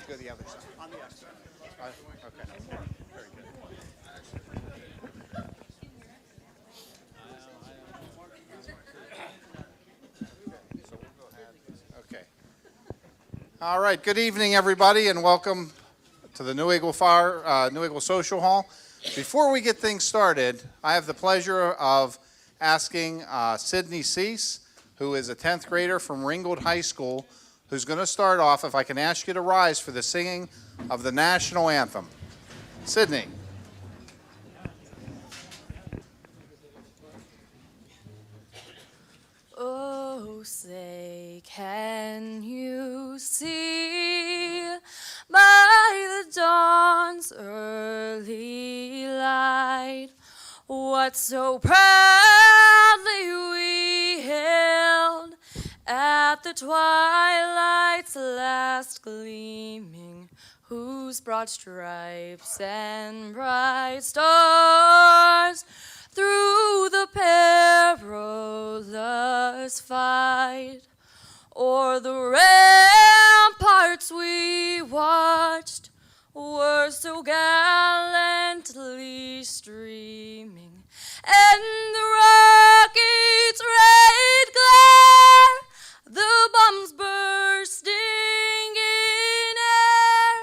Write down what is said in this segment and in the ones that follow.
go the other side. On the other side. Okay. Very good. Okay. All right. Good evening, everybody, and welcome to the New Eagle Social Hall. Before we get things started, I have the pleasure of asking Sydney Cease, who is a 10th grader from Ringgold High School, who's going to start off, if I can ask you to rise for the singing of the national anthem. Sydney. Oh, say, can you see by the dawn's early light what so proudly we hailed at the twilight's last gleaming, whose broad stripes and bright stars through the perilous fight o'er the ramparts we watched were so gallantly streaming, and the rocket's red glare, the bombs bursting in air,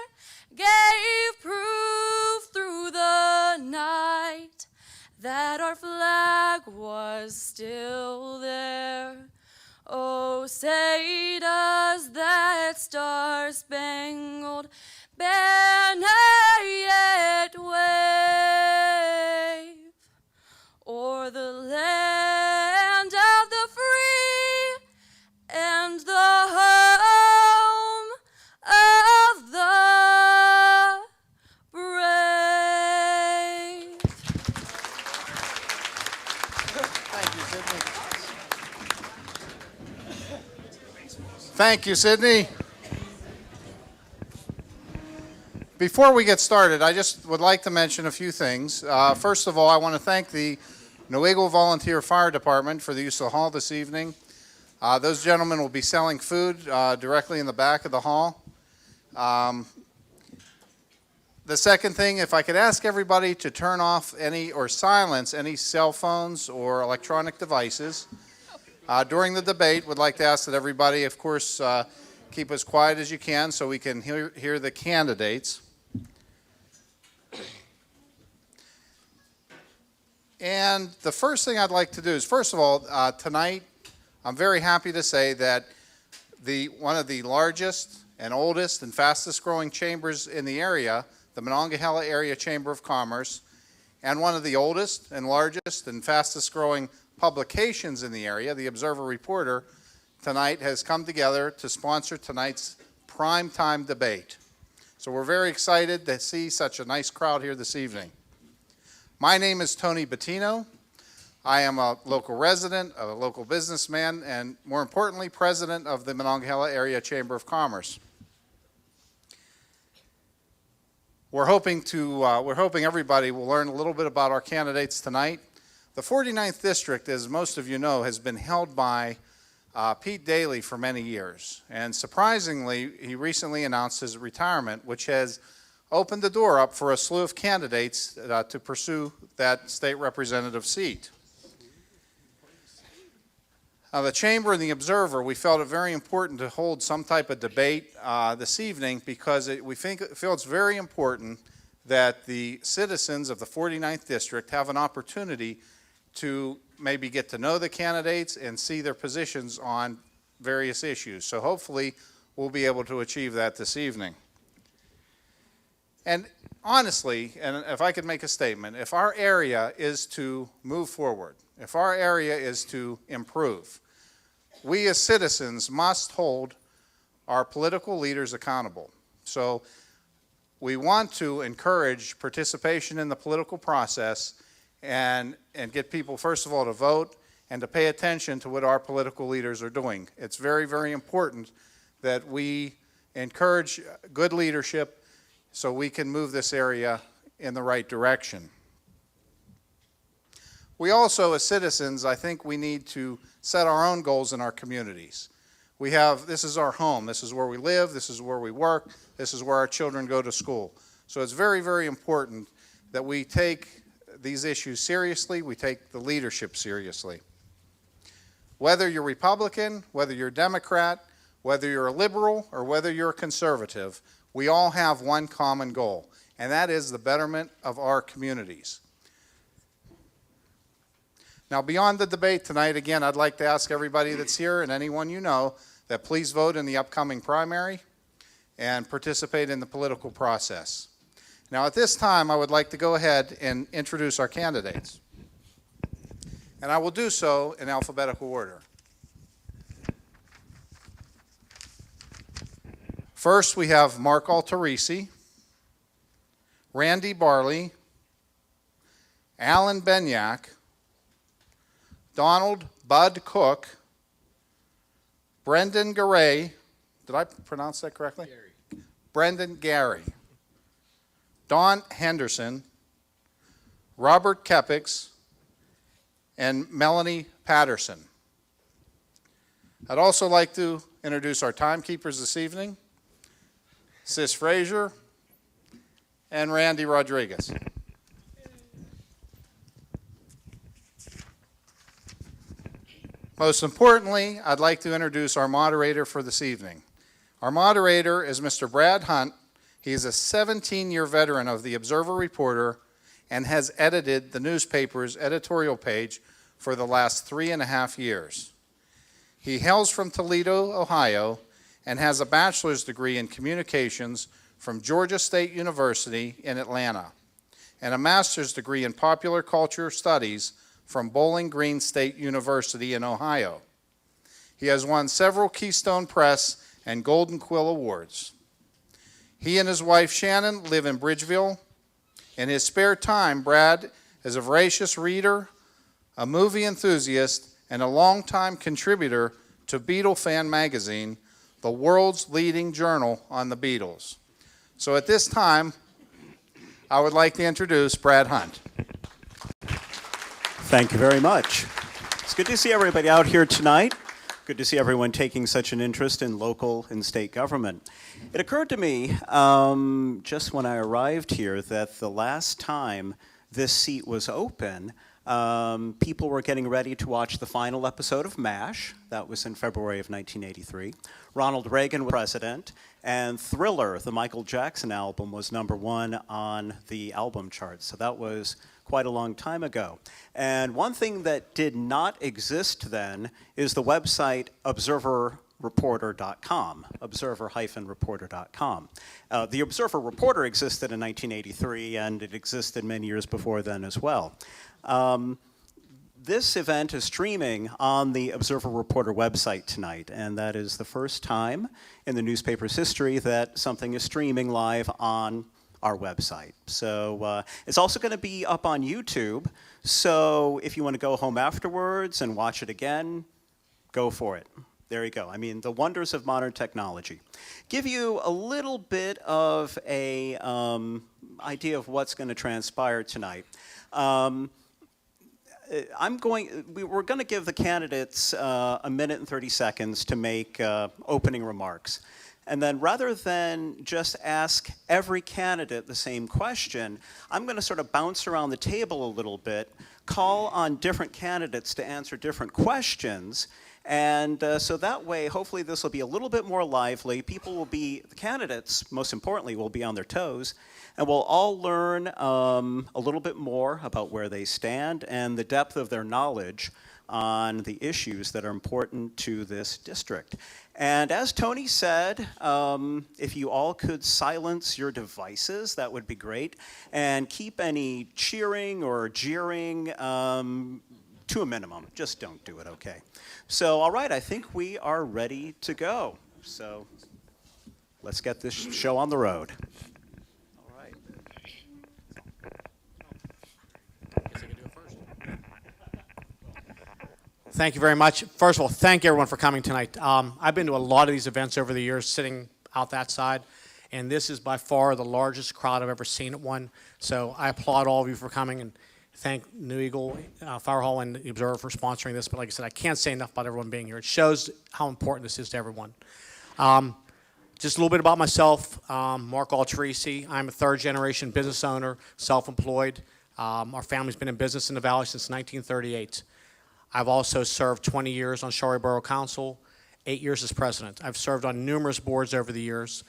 gave proof through the night that our flag was still there. Oh, say does that star-spangled banner yet wave o'er the land of the free and the home of the brave? Thank you, Sydney. Thank you, Sydney. Before we get started, I just would like to mention a few things. First of all, I want to thank the New Eagle Volunteer Fire Department for the use of the hall this evening. Those gentlemen will be selling food directly in the back of the hall. The second thing, if I could ask everybody to turn off or silence any cell phones or electronic devices. During the debate, would like to ask that everybody, of course, keep as quiet as you can so we can hear the candidates. And the first thing I'd like to do is, first of all, tonight, I'm very happy to say that one of the largest and oldest and fastest growing chambers in the area, the Monongahela Area Chamber of Commerce, and one of the oldest and largest and fastest growing publications in the area, the Observer Reporter, tonight has come together to sponsor tonight's primetime debate. So we're very excited to see such a nice crowd here this evening. My name is Tony Bettino. I am a local resident, a local businessman, and more importantly, president of the Monongahela Area Chamber of Commerce. We're hoping everybody will learn a little bit about our candidates tonight. The 49th District, as most of you know, has been held by Pete Daley for many years. And surprisingly, he recently announced his retirement, which has opened the door up for a slew of candidates to pursue that state representative seat. The Chamber and the Observer, we felt it very important to hold some type of debate this evening because we feel it's very important that the citizens of the 49th District have an opportunity to maybe get to know the candidates and see their positions on various issues. So hopefully we'll be able to achieve that this evening. And honestly, and if I could make a statement, if our area is to move forward, if our area is to improve, we as citizens must hold our political leaders accountable. So we want to encourage participation in the political process and get people, first of all, to vote and to pay attention to what our political leaders are doing. It's very, very important that we encourage good leadership so we can move this area in the right direction. We also, as citizens, I think we need to set our own goals in our communities. This is our home. This is where we live. This is where we work. This is where our children go to school. So it's very, very important that we take these issues seriously. We take the leadership seriously. Whether you're Republican, whether you're Democrat, whether you're a liberal, or whether you're a conservative, we all have one common goal, and that is the betterment of our communities. Now, beyond the debate tonight, again, I'd like to ask everybody that's here and anyone you know that please vote in the upcoming primary and participate in the political process. Now, at this time, I would like to go ahead and introduce our candidates. And I will do so in alphabetical order. First, we have Mark Altarisi, Randy Barley, Alan Benyak, Donald Bud Cook, Brendan Garay, did I pronounce that correctly? Gary. Brendan Gary, Don Henderson, Robert Kepix, and Melanie Patterson. I'd also like to introduce our timekeepers this evening, Sis Frazier and Randy Rodriguez. Most importantly, I'd like to introduce our moderator for this evening. Our moderator is Mr. Brad Hunt. He is a 17-year veteran of the Observer Reporter and has edited the newspaper's editorial page for the last 3.5 years. He hails from Toledo, Ohio, and has a bachelor's degree in communications from Georgia State University in Atlanta, and a master's degree in popular culture studies from Bowling Green State University in Ohio. He has won several Keystone Press and Golden Quill Awards. He and his wife Shannon live in Bridgeville. In his spare time, Brad is a voracious reader, a movie enthusiast, and a longtime contributor to Beatle Fan magazine, the world's leading journal on the Beatles. So at this time, I would like to introduce Brad Hunt. Thank you very much. It's good to see everybody out here tonight. Good to see everyone taking such an interest in local and state government. It occurred to me just when I arrived here that the last time this seat was open, people were getting ready to watch the final episode of MASH. That was in February of 1983. Ronald Reagan was president, and Thriller, the Michael Jackson album, was #1 on the album charts. So that was quite a long time ago. And one thing that did not exist then is the website observerreporter.com, observer-reporter.com. The Observer Reporter existed in 1983, and it existed many years before then as well. This event is streaming on the Observer Reporter website tonight, and that is the first time in the newspaper's history that something is streaming live on our website. So it's also going to be up on YouTube, so if you want to go home afterwards and watch it again, go for it. There you go. I mean, the wonders of modern technology. Give you a little bit of a idea of what's going to transpire tonight. We're going to give the candidates a minute and 30 seconds to make opening remarks. And then rather than just ask every candidate the same question, I'm going to sort of bounce around the table a little bit, call on different candidates to answer different questions, and so that way, hopefully this will be a little bit more lively. The candidates, most importantly, will be on their toes, and we'll all learn a little bit more about where they stand and the depth of their knowledge on the issues that are important to this district. And as Tony said, if you all could silence your devices, that would be great, and keep any cheering or jeering to a minimum. Just don't do it, okay? So, all right, I think we are ready to go. So let's get this show on the road. All right. Thank you very much. First of all, thank everyone for coming tonight. I've been to a lot of these events over the years, sitting out that side, and this is by far the largest crowd I've ever seen at one. So I applaud all of you for coming, and thank New Eagle Fire Hall and the Observer for sponsoring this, but like I said, I can't say enough about everyone being here. It shows how important this is to everyone. Just a little bit about myself, Mark Altrisi. I'm a third-generation business owner, self-employed. Our family's been in business in the Valley since 1938. I've also served 20 years on Shawry Borough Council, 8 years as president. I've served on numerous boards over the years.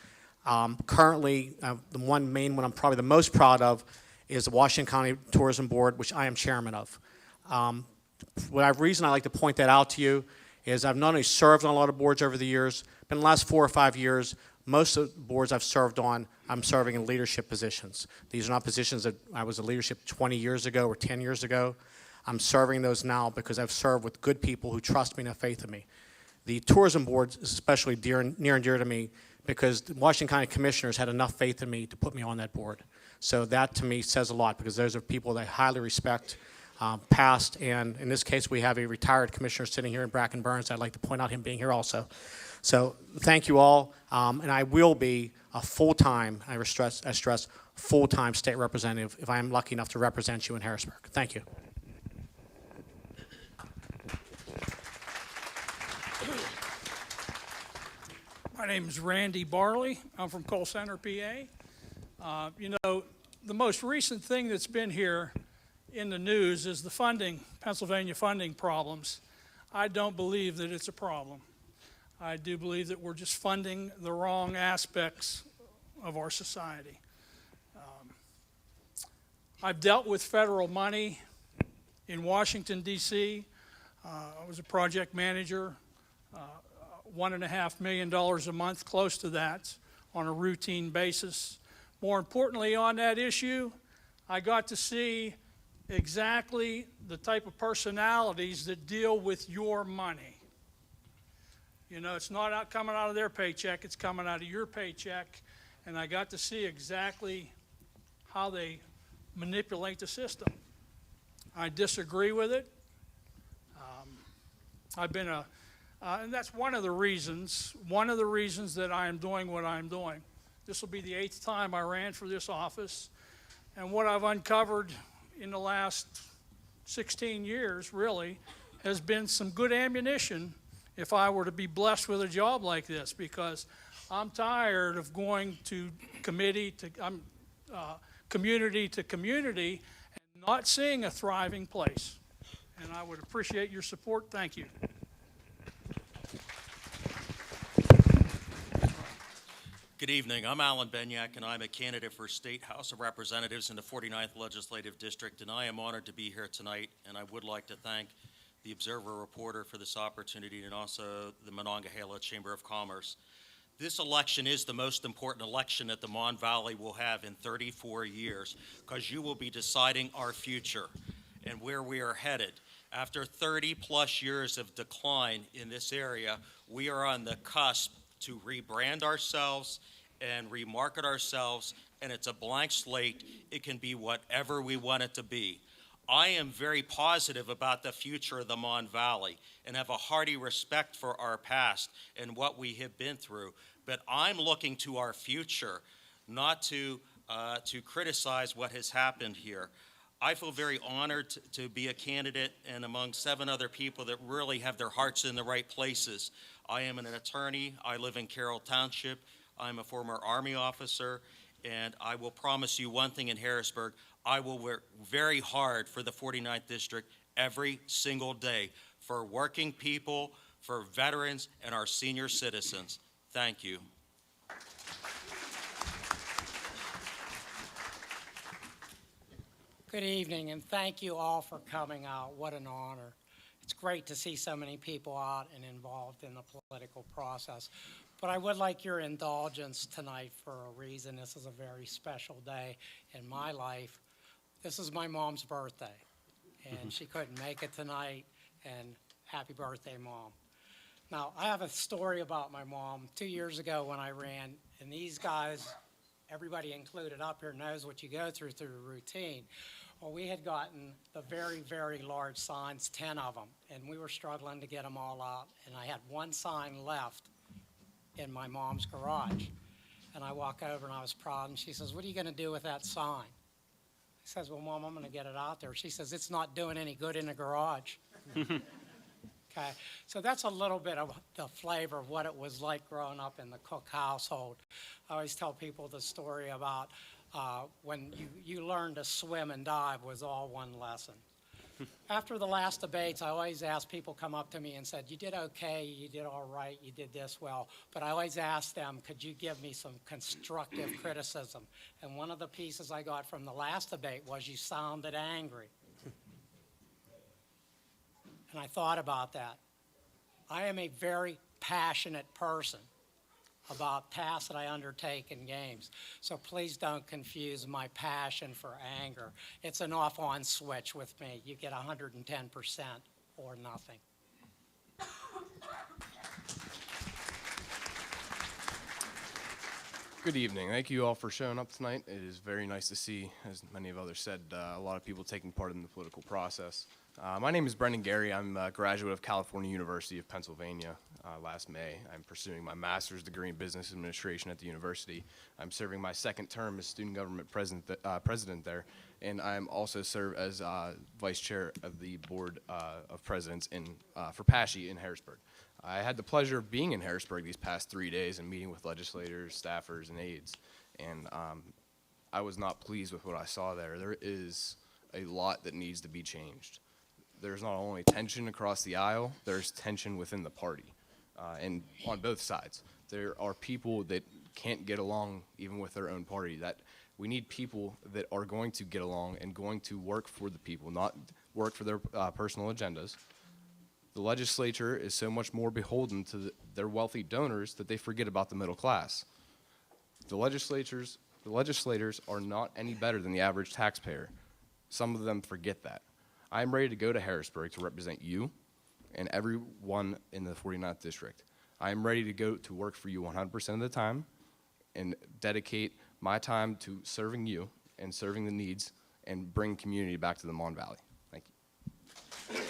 Currently, the main one I'm probably the most proud of is the Washington County Tourism Board, which I am chairman of. Reason I like to point that out to you is I've not only served on a lot of boards over the years, but in the last 4 or 5 years, most of the boards I've served on, I'm serving in leadership positions. These are not positions that I was in leadership 20 years ago or 10 years ago. I'm serving those now because I've served with good people who trust me and have faith in me. The tourism board is especially near and dear to me because the Washington County Commissioners had enough faith in me to put me on that board. So that to me says a lot because those are people that I highly respect, past, and in this case we have a retired commissioner sitting here in Bracken Burns. I'd like to point out him being here also. So thank you all, and I will be a full-time, I stress, full-time state representative if I am lucky enough to represent you in Harrisburg. Thank you. My name is Randy Barley. I'm from Cole Center, PA. You know, the most recent thing that's been here in the news is the funding, Pennsylvania funding problems. I don't believe that it's a problem. I do believe that we're just funding the wrong aspects of our society. I've dealt with federal money in Washington, D.C. I was a project manager, $1.5 million a month, close to that, on a routine basis. More importantly on that issue, I got to see exactly the type of personalities that deal with your money. You know, it's not coming out of their paycheck, it's coming out of your paycheck, and I got to see exactly how they manipulate the system. I disagree with it. I've been and that's one of the reasons that I am doing what I'm doing. This will be the 8th time I ran for this office, and what I've uncovered in the last 16 years, really, has been some good ammunition if I were to be blessed with a job like this, because I'm tired of going to community to community and not seeing a thriving place. And I would appreciate your support. Thank you. Good evening. I'm Alan Benyak, and I'm a candidate for State House of Representatives in the 49th Legislative District, and I am honored to be here tonight, and I would like to thank the Observer reporter for this opportunity and also the Monongahela Chamber of Commerce. This election is the most important election that the Mon Valley will have in 34 years because you will be deciding our future and where we are headed. After 30-plus years of decline in this area, we are on the cusp to rebrand ourselves and remarket ourselves, and it's a blank slate. It can be whatever we want it to be. I am very positive about the future of the Mon Valley and have a hearty respect for our past and what we have been through, but I'm looking to our future, not to criticize what has happened here. I feel very honored to be a candidate and among 7 other people that really have their hearts in the right places. I am an attorney. I live in Carroll Township. I'm a former Army officer, and I will promise you one thing in Harrisburg: I will work very hard for the 49th District every single day for working people, for veterans, and our senior citizens. Thank you. Good evening, and thank you all for coming out. What an honor. It's great to see so many people out and involved in the political process. But I would like your indulgence tonight for a reason. This is a very special day in my life. This is my mom's birthday, and she couldn't make it tonight, and happy birthday, Mom. Now, I have a story about my mom. 2 years ago when I ran, and these guys, everybody included up here, knows what you go through the routine. Well, we had gotten the very, very large signs, 10 of them, and we were struggling to get them all out, and I had one sign left in my mom's garage. And I walk over, and I was proud, and she says, "What are you going to do with that sign?" I He says, well, Mom, I'm going to get it out there. She says, it's not doing any good in the garage. Okay, so that's a little bit of the flavor of what it was like growing up in the Cook household. I always tell people the story about when you learned to swim and dive was all one lesson. After the last debates, I always ask people come up to me and said, you did okay, you did all right, you did this well. But I always ask them, could you give me some constructive criticism? And one of the pieces I got from the last debate was you sounded angry. And I thought about that. I am a very passionate person about tasks that I undertake in games. So please don't confuse my passion for anger. It's an off-on switch with me. You get 110% or nothing. Good evening. Thank you all for showing up tonight. It is very nice to see, as many of others said, a lot of people taking part in the political process. My name is Brendan Gary. I'm a graduate of California University of Pennsylvania last May. I'm pursuing my master's degree in business administration at the university. I'm serving my second term as student government president there, and I'm also serve as vice chair of the board of presidents for PASHE in Harrisburg. I had the pleasure of being in Harrisburg these past 3 days and meeting with legislators, staffers, and aides, and I was not pleased with what I saw there. There is a lot that needs to be changed. There's not only tension across the aisle, there's tension within the party, and on both sides. There are people that can't get along even with their own party. That we need people that are going to get along and going to work for the people, not work for their personal agendas. The legislature is so much more beholden to their wealthy donors that they forget about the middle class. The legislators are not any better than the average taxpayer. Some of them forget that. I'm ready to go to Harrisburg to represent you and everyone in the 49th district. I am ready to go to work for you 100% of the time and dedicate my time to serving you and serving the needs and bring community back to the Mon Valley. Thank you.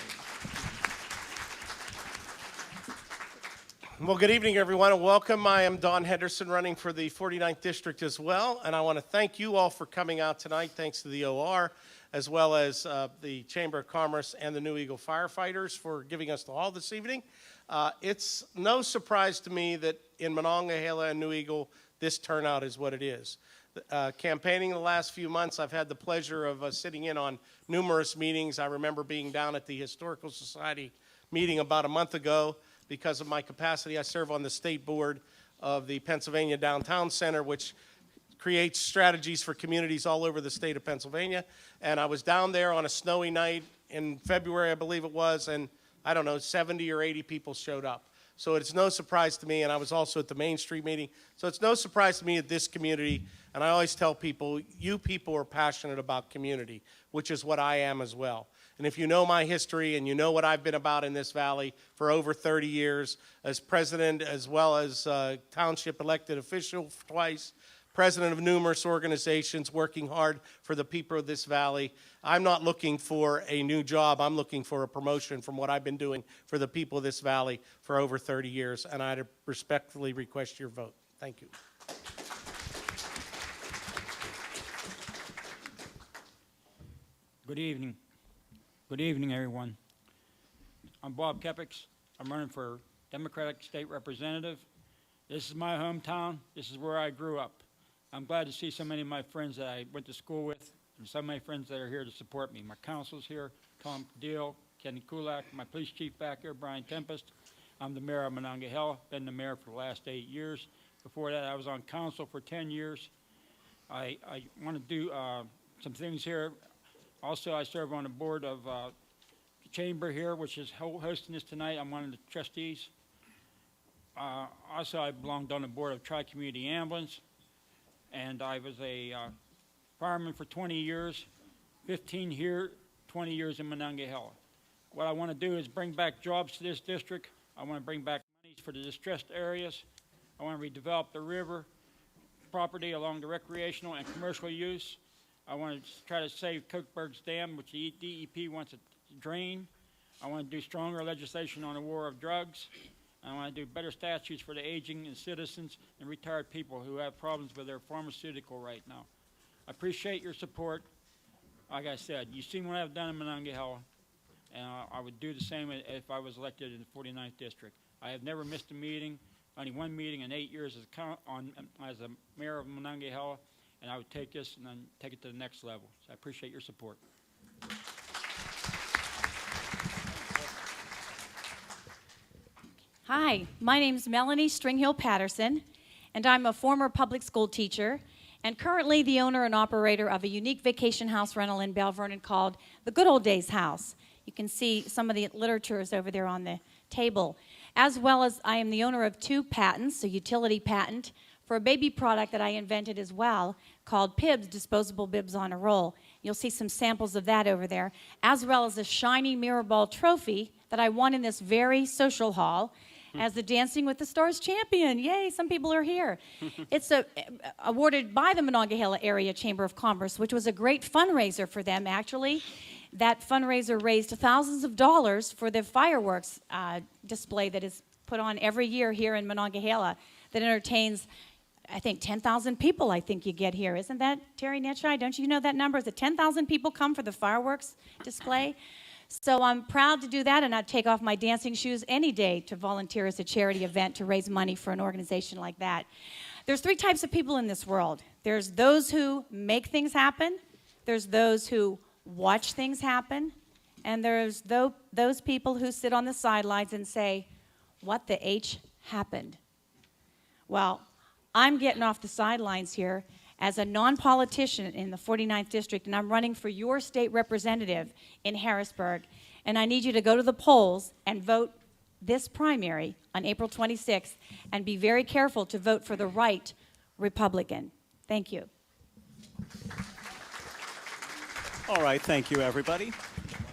Well, good evening, everyone, and welcome. I am Don Henderson, running for the 49th District as well, and I want to thank you all for coming out tonight. Thanks to the OR, as well as the Chamber of Commerce and the New Eagle firefighters for giving us the hall this evening. It's no surprise to me that in Monongahela and New Eagle, this turnout is what it is. Campaigning the last few months, I've had the pleasure of sitting in on numerous meetings. I remember being down at the Historical Society meeting about a month ago. Because of my capacity, I serve on the state board of the Pennsylvania Downtown Center, which creates strategies for communities all over the state of Pennsylvania. And I was down there on a snowy night in February, I believe it was, and I don't know, 70 or 80 people showed up. So it's no surprise to me, and I was also at the Main Street meeting. So it's no surprise to me at this community, and I always tell people, you people are passionate about community, which is what I am as well. And if you know my history and you know what I've been about in this valley for over 30 years as president as well as township elected official twice, president of numerous organizations working hard for the people of this valley, I'm not looking for a new job. I'm looking for a promotion from what I've been doing for the people of this valley for over 30 years. And I respectfully request your vote. Thank you. Good evening. Good evening, everyone. I'm Bob Kepix. I'm running for Democratic State Representative. This is my hometown. This is where I grew up. I'm glad to see so many of my friends that I went to school with and so many friends that are here to support me. My counsel's here, Tom Deal, Kenny Kulak, my police chief back here, Brian Tempest. I'm the mayor of Monongahela, been the mayor for the last 8 years. Before that, I was on council for 10 years. I want to do some things here. Also, I serve on the board of the chamber here, which is hosting this tonight. I'm one of the trustees. Also, I belonged on the board of Tri-Community Ambulance, and I was a fireman for 20 years, 15 here, 20 years in Monongahela. What I want to do is bring back jobs to this district. I want to bring back monies for the distressed areas. I want to redevelop the river property along the recreational and commercial use. I want to try to save Cokeberg's Dam, which the DEP wants to drain. I want to do stronger legislation on the war of drugs. I want to do better statutes for the aging and citizens and retired people who have problems with their pharmaceutical right now. I appreciate your support. like I said, you've seen what I've done in Monongahela, and I would do the same if I was elected in the 49th District. I have never missed a meeting, only one meeting in 8 years as a mayor of Monongahela, and I would take this and then take it to the next level. So I appreciate your support. Hi, my name's Melanie Stringhill Patterson, and I'm a former public school teacher and currently the owner and operator of a unique vacation house rental in Belle Vernon called the Good Old Days House. You can see some of the literature is over there on the table. As well as I am the owner of 2 patents, a utility patent for a baby product that I invented as well called PIBS, Disposable Bibs on a Roll. You'll see some samples of that over there, as well as a shiny mirror ball trophy that I won in this very social hall as the Dancing with the Stars champion. Yay, some people are here. It's awarded by the Monongahela Area Chamber of Commerce, which was a great fundraiser for them, actually. That fundraiser raised thousands of dollars for the fireworks display that is put on every year here in Monongahela that entertains, I think, 10,000 people I think you get here. Isn't that, Terry Netshai? Don't you know that number? Is it 10,000 people come for the fireworks display? So I'm proud to do that, and I'd take off my dancing shoes any day to volunteer as a charity event to raise money for an organization like that. There's 3 types of people in this world. There's those who make things happen, there's those who watch things happen, and there's those people who sit on the sidelines and say, what the H happened? Well, I'm getting off the sidelines here as a non-politician in the 49th District, and I'm running for your state representative in Harrisburg. And I need you to go to the polls and vote this primary on April 26th, and be very careful to vote for the right Republican. Thank you. All right, thank you, everybody.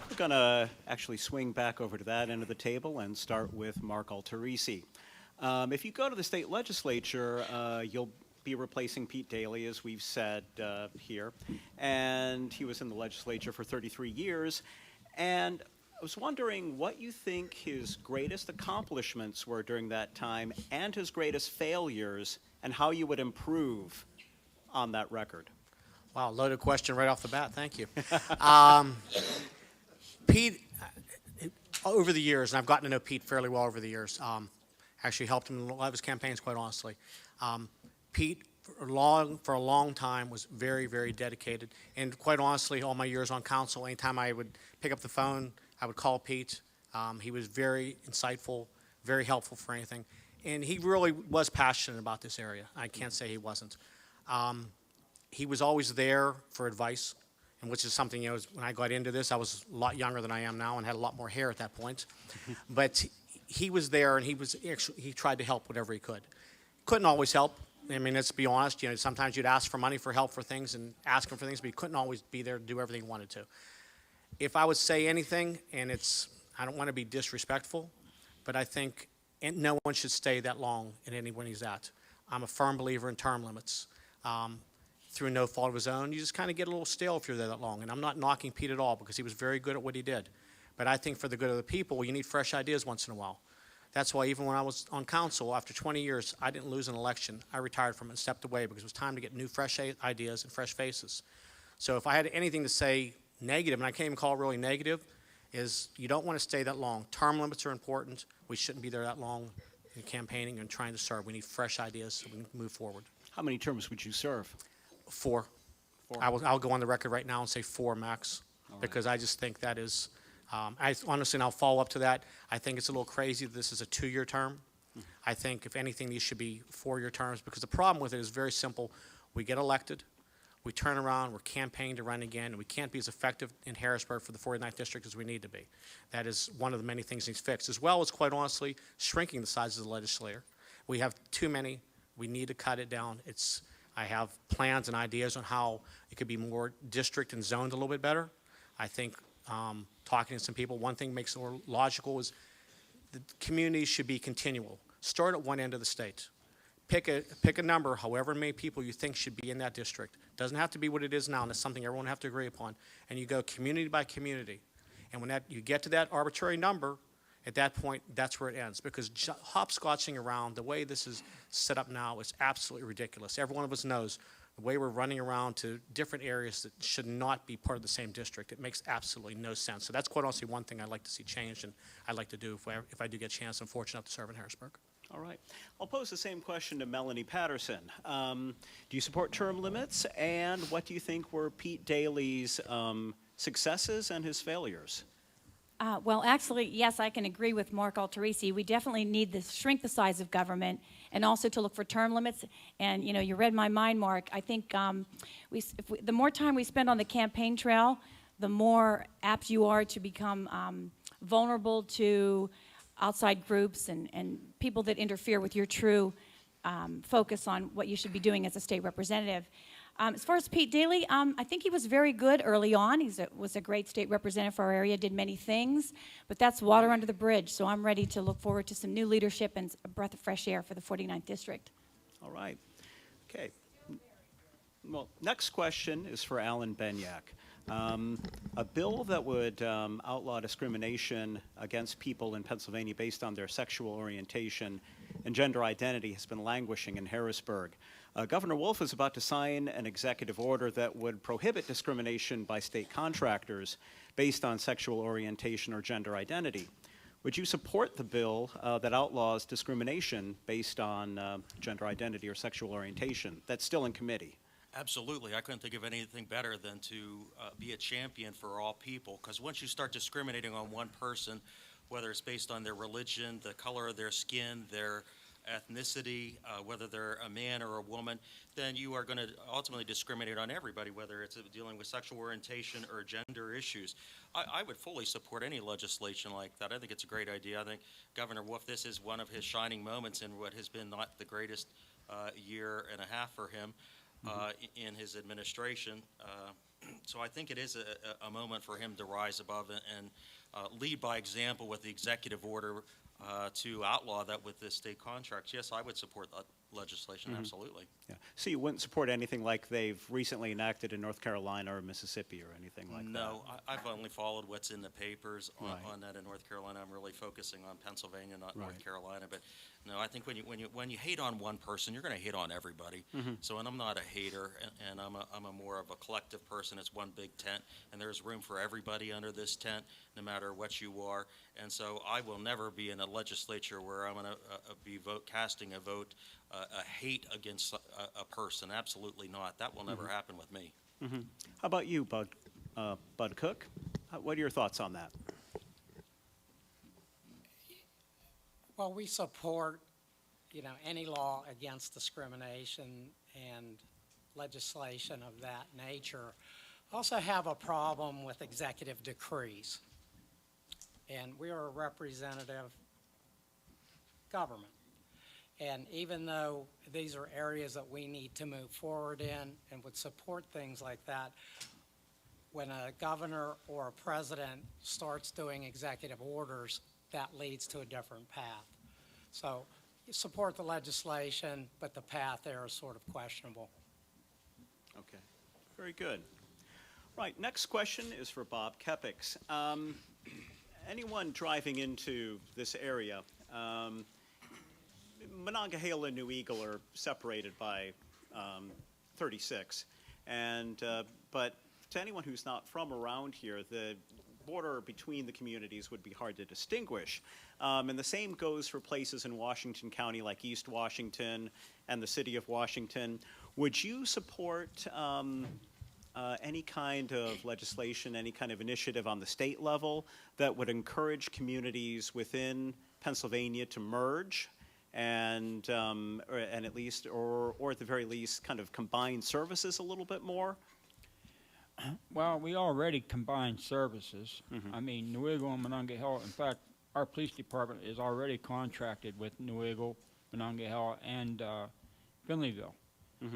We're going to actually swing back over to that end of the table and start with Mark Alterisi. If you go to the state legislature, you'll be replacing Pete Daley, as we've said here. And he was in the legislature for 33 years. And I was wondering what you think his greatest accomplishments were during that time and his greatest failures, and how you would improve on that record. Wow, loaded question right off the bat. Thank you. Pete, over the years, and I've gotten to know Pete fairly well over the years, actually helped him in a lot of his campaigns, quite honestly. Pete, for a long time, was very, very dedicated. And quite honestly, all my years on council, anytime I would pick up the phone, I would call Pete. He was very insightful, very helpful for anything. And he really was passionate about this area. I can't say he wasn't. He was always there for advice, and which is something, you know, when I got into this, I was a lot younger than I am now and had a lot more hair at that point. But he was there, and he tried to help whatever he could. Couldn't always help. I mean, let's be honest, you know, sometimes you'd ask for money for help for things and ask him for things, but he couldn't always be there to do everything he wanted to. If I would say anything, and I don't want to be disrespectful, but I think no one should stay that long in anyone he's at. I'm a firm believer in term limits. Through no fault of his own, you just kind of get a little stale if you're there that long. And I'm not knocking Pete at all, because he was very good at what he did. But I think for the good of the people, you need fresh ideas once in a while. That's why even when I was on council, after 20 years, I didn't lose an election. I retired from it and stepped away because it was time to get new, fresh ideas and fresh faces. So if I had anything to say negative, and I can't even call it really negative, is you don't want to stay that long. Term limits are important. We shouldn't be there that long in campaigning and trying to serve. We need fresh ideas so we can move forward. How many terms would you serve? 4. I'll go on the record right now and say 4 max, because I just think that is, I honestly, and I'll follow up to that, I think it's a little crazy that this is a 2-year term. I think, if anything, these should be 4-year terms, because the problem with it is very simple. We get elected, we turn around, we're campaigning to run again, and we can't be as effective in Harrisburg for the 49th District as we need to be. That is one of the many things needs fixed, as well as, quite honestly, shrinking the size of the legislature. We have too many. We need to cut it down. I have plans and ideas on how it could be more district and zoned a little bit better. I think talking to some people, one thing makes it more logical is the communities should be continual. Start at one end of the state. Pick a number, however many people you think should be in that district. Doesn't have to be what it is now, and that's something everyone will have to agree upon. And you go community by community. And when you get to that arbitrary number, at that point, that's where it ends. Because hopscotching around, the way this is set up now, is absolutely ridiculous. Every one of us knows the way we're running around to different areas that should not be part of the same district, it makes absolutely no sense. So that's quite honestly one thing I'd like to see changed, and I'd like to do if I do get a chance and fortunate enough to serve in Harrisburg. All right. I'll pose the same question to Melanie Patterson. Do you support term limits, and what do you think were Pete Daley's successes and his failures? Well, actually, yes, I can agree with Mark Alterisi. We definitely need to shrink the size of government and also to look for term limits. And, you know, you read my mind, Mark. I think the more time we spend on the campaign trail, the more apt you are to become vulnerable to outside groups and people that interfere with your true focus on what you should be doing as a state representative. As far as Pete Daley, I think he was very good early on. He was a great state representative for our area, did many things, but that's water under the bridge. So I'm ready to look forward to some new leadership and a breath of fresh air for the 49th District. All right. Okay. Well, next question is for Alan Benyak. A bill that would outlaw discrimination against people in Pennsylvania based on their sexual orientation and gender identity has been languishing in Harrisburg. Governor Wolf is about to sign an executive order that would prohibit discrimination by state contractors based on sexual orientation or gender identity. Would you support the bill that outlaws discrimination based on gender identity or sexual orientation? That's still in committee. Absolutely. I couldn't think of anything better than to be a champion for all people, because once you start discriminating on one person, whether it's based on their religion, the color of their skin, their ethnicity, whether they're a man or a woman, then you are going to ultimately discriminate on everybody, whether it's dealing with sexual orientation or gender issues. I would fully support any legislation like that. I think it's a great idea. I think Governor Wolf, this is one of his shining moments in what has been not the greatest year and a half for him in his administration. So I think it is a moment for him to rise above and lead by example with the executive order to outlaw that with the state contracts. Yes, I would support that legislation, absolutely. Yeah. So you wouldn't support anything like they've recently enacted in North Carolina or Mississippi or anything like that? No, I've only followed what's in the papers on, Right. on that in North Carolina. I'm really focusing on Pennsylvania, not Right. North Carolina. But no, I think when you hate on one person, you're going to hate on everybody. So, and I'm not a hater, and I'm a more of a collective person. It's one big tent, and there's room for everybody under this tent, no matter what you are. And so, I will never be in a legislature where I'm going to be casting a vote, a hate against a person. Absolutely not. That will never happen with me. How about you, Bud Cook? What are your thoughts on that? Well, we support, any law against discrimination and legislation of that nature. Also have a problem with executive decrees. And we are a representative government. And even though these are areas that we need to move forward in and would support things like that, when a governor or a president starts doing executive orders, that leads to a different path. So you support the legislation, but the path there is sort of questionable. Okay, very good. Right, next question is for Bob Kepix. Anyone driving into this area, Monongahela and New Eagle are separated by 36, but to anyone who's not from around here, the border between the communities would be hard to distinguish. And the same goes for places in Washington County like East Washington and the city of Washington. Would you support any kind of legislation, any kind of initiative on the state level that would encourage communities within Pennsylvania to merge and at least, or at the very least, kind of combine services a little bit more? Well, we already combine services. I mean, New Eagle and Monongahela, in fact, our police department is already contracted with New Eagle, Monongahela, and Finleyville.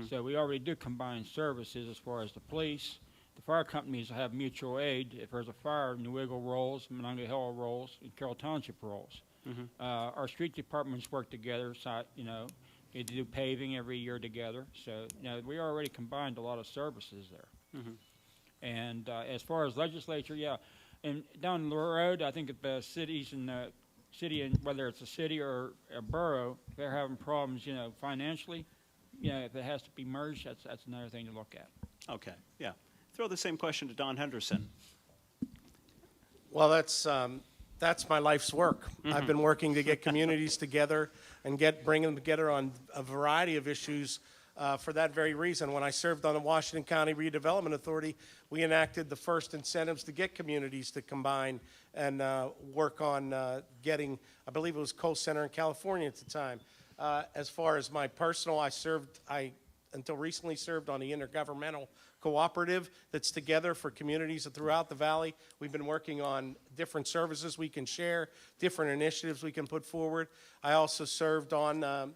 So we already do combine services as far as the police. The fire companies have mutual aid. If there's a fire, New Eagle rolls, Monongahela rolls, and Carroll Township rolls. Our street departments work together, so, they do paving every year together. So, we already combined a lot of services there. And as far as legislature, yeah, and down the road, I think the cities and the city, and whether it's a city or a borough, they're having problems, financially. if it has to be merged, that's another thing to look at. Okay, yeah. Throw the same question to Don Henderson. Well, that's my life's work. I've been working to get communities together and bring them together on a variety of issues for that very reason. When I served on the Washington County Redevelopment Authority, we enacted the first incentives to get communities to combine and work on getting, I believe it was Coal Center in California at the time. As far as my personal, I until recently served on the intergovernmental cooperative that's together for communities throughout the valley. We've been working on different services we can share, different initiatives we can put forward. I also served on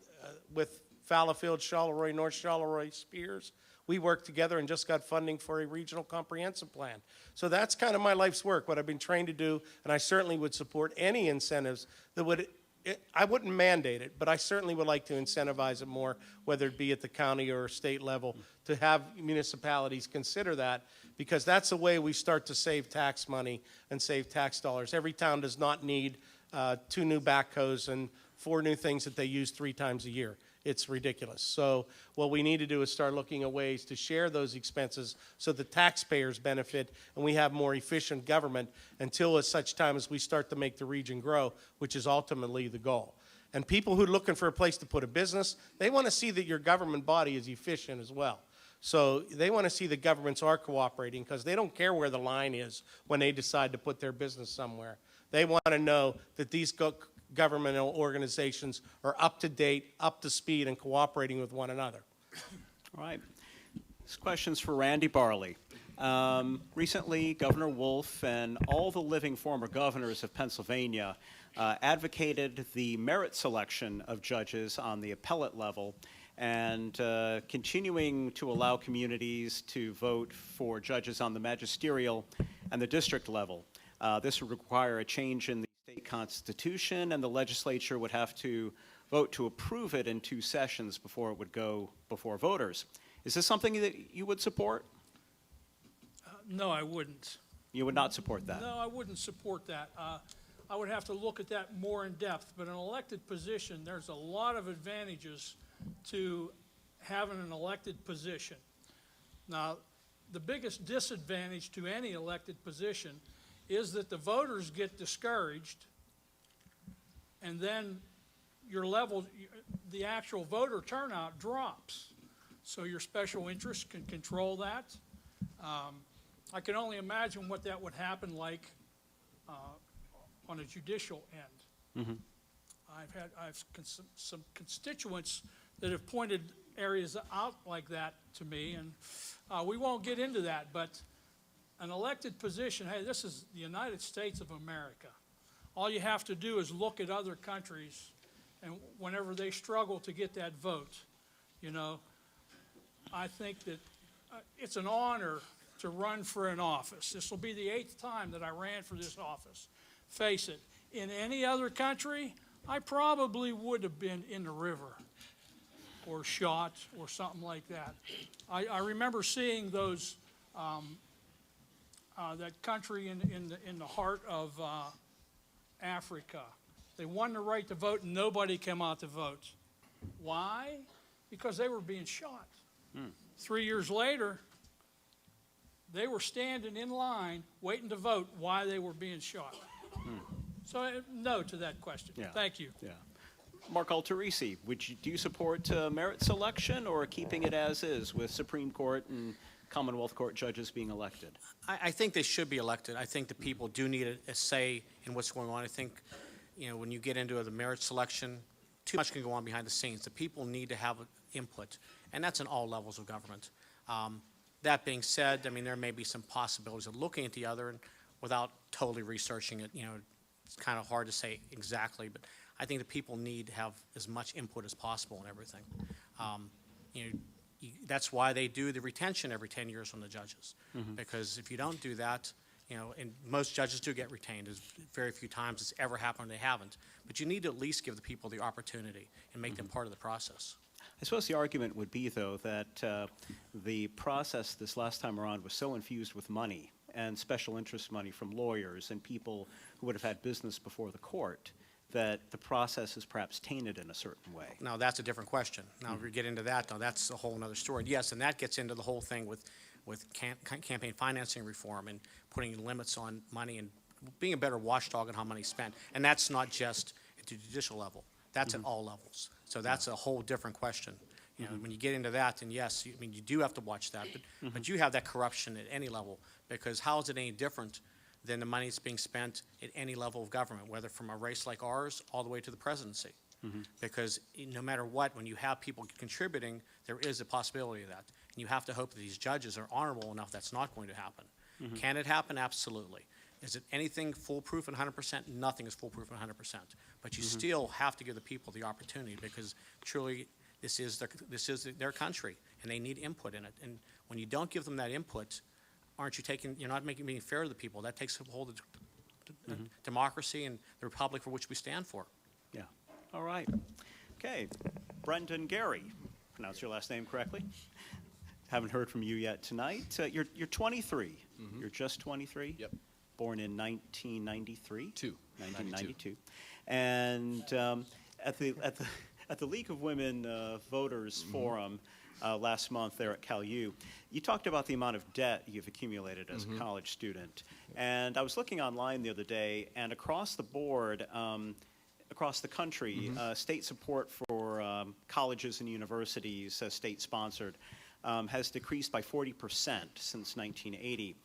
with Fallowfield, Charleroi, North Charleroi, Spears. We worked together and just got funding for a regional comprehensive plan. So that's kind of my life's work, what I've been trained to do, and I certainly would support any incentives that would I wouldn't mandate it, but I certainly would like to incentivize it more, whether it be at the county or state level, to have municipalities consider that, because that's the way we start to save tax money and save tax dollars. Every town does not need 2 new backhoes and 4 new things that they use 3 times a year. It's ridiculous. So what we need to do is start looking at ways to share those expenses so the taxpayers benefit and we have more efficient government until at such time as we start to make the region grow, which is ultimately the goal. And people who are looking for a place to put a business, they want to see that your government body is efficient as well. So they want to see the governments are cooperating because they don't care where the line is when they decide to put their business somewhere. They want to know that these governmental organizations are up to date, up to speed, and cooperating with one another. All right. This question's for Randy Barley. Recently, Governor Wolf and all the living former governors of Pennsylvania advocated the merit selection of judges on the appellate level and continuing to allow communities to vote for judges on the magisterial and the district level. This would require a change in the state constitution, and the legislature would have to vote to approve it in 2 sessions before it would go before voters. Is this something that you would support? No, I wouldn't. You would not support that? No, I wouldn't support that. I would have to look at that more in depth, but an elected position, there's a lot of advantages to having an elected position. Now, the biggest disadvantage to any elected position is that the voters get discouraged, and then your level, the actual voter turnout drops. So your special interests can control that. I can only imagine what that would happen like on a judicial end. Mm-hmm. I've some constituents that have pointed areas out like that to me, and we won't get into that, but an elected position, hey, this is the United States of America. All you have to do is look at other countries, and whenever they struggle to get that vote, you know, I think that it's an honor to run for an office. This will be the 8th time that I ran for this office. Face it, in any other country, I probably would have been in the river or shot or something like that. I remember seeing those that country in the heart of Africa. They won the right to vote and nobody came out to vote. Why? Because they were being shot. 3 years later, they were standing in line waiting to vote why they were being shot. So no to that question. Yeah. Thank you. Yeah. Mark Alterisi, do you support merit selection or keeping it as is with Supreme Court and Commonwealth Court judges being elected? I think they should be elected. I think the people do need a say in what's going on. I think, you know, when you get into the merit selection, too much can go on behind the scenes. The people need to have input, and that's in all levels of government. That being said, I mean, there may be some possibilities of looking at the other and without totally researching it. You know, it's kind of hard to say exactly, but I think the people need to have as much input as possible in everything. You know, that's why they do the retention every 10 years from the judges. Because if you don't do that, you know, and most judges do get retained. There's very few times it's ever happened they haven't. But you need to at least give the people the opportunity and make them part of the process. I suppose the argument would be, though, that the process this last time around was so infused with money and special interest money from lawyers and people who would have had business before the court that the process is perhaps tainted in a certain way? Now, that's a different question. Now, if we get into that, now, that's a whole other story. Yes, and that gets into the whole thing with campaign financing reform and putting limits on money and being a better watchdog on how money's spent. And that's not just at the judicial level. That's at all levels. So that's a whole different question. You know, when you get into that, then yes, I mean, you do have to watch that. But you have that corruption at any level, because how is it any different than the money that's being spent at any level of government, whether from a race like ours all the way to the presidency? Because no matter what, when you have people contributing, there is a possibility of that. And you have to hope that these judges are honorable enough that's not going to happen. Can it happen? Absolutely. Is it anything foolproof and 100%? Nothing is foolproof and 100%. But you still have to give the people the opportunity, because truly this is their country and they need input in it. And when you don't give them that input, you're not being fair to the people. That takes hold of democracy and the republic for which we stand for. Yeah. All right. Okay. Brendan Gary, pronounce your last name correctly. Haven't heard from you yet tonight. You're 23. You're just 23? Yep. Born in 1993? 1992. 92. And at the League of Women Voters Forum last month there at CalU, you talked about the amount of debt you've accumulated as a college student. And I was looking online the other day, and across the board, across the country, state support for colleges and universities, state-sponsored, has decreased by 40% since 1980.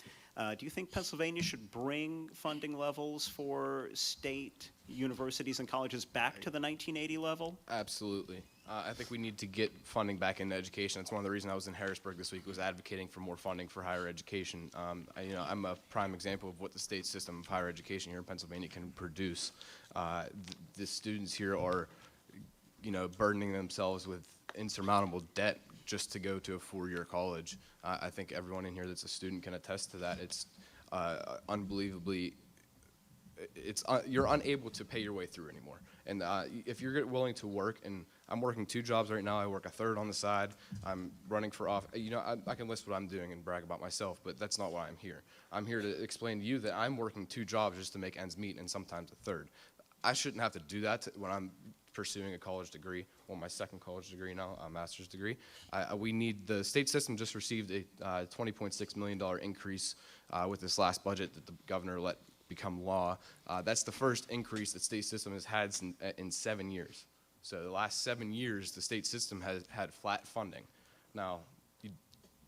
Do you think Pennsylvania should bring funding levels for state universities and colleges back to the 1980 level? Absolutely. I think we need to get funding back into education. That's one of the reasons I was in Harrisburg this week, was advocating for more funding for higher education. I'm a prime example of what the state system of higher education here in Pennsylvania can produce. The students here are, burdening themselves with insurmountable debt just to go to a four-year college. I think everyone in here that's a student can attest to that. It's unbelievably, you're unable to pay your way through anymore. And if you're willing to work, and I'm working 2 jobs right now, I work a third on the side, I'm running for office, I can list what I'm doing and brag about myself, but that's not why I'm here. I'm here to explain to you that I'm working 2 jobs just to make ends meet, and sometimes a third. I shouldn't have to do that when I'm pursuing a college degree, my second college degree now, a master's degree. The state system just received a $20.6 million increase with this last budget that the governor let become law. That's the first increase the state system has had in 7 years. So the last 7 years, the state system has had flat funding. Now,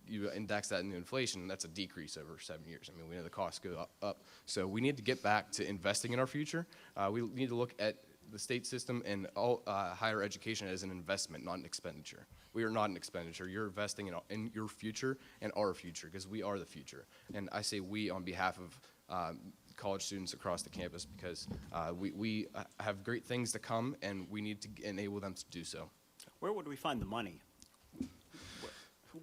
you index that into inflation, that's a decrease over 7 years. I mean, we know the costs go up. So we need to get back to investing in our future. We need to look at the state system and all higher education as an investment, not an expenditure. We are not an expenditure. You're investing in your future and our future, because we are the future. And I say we on behalf of college students across the campus, because we have great things to come, and we need to enable them to do so. Where would we find the money?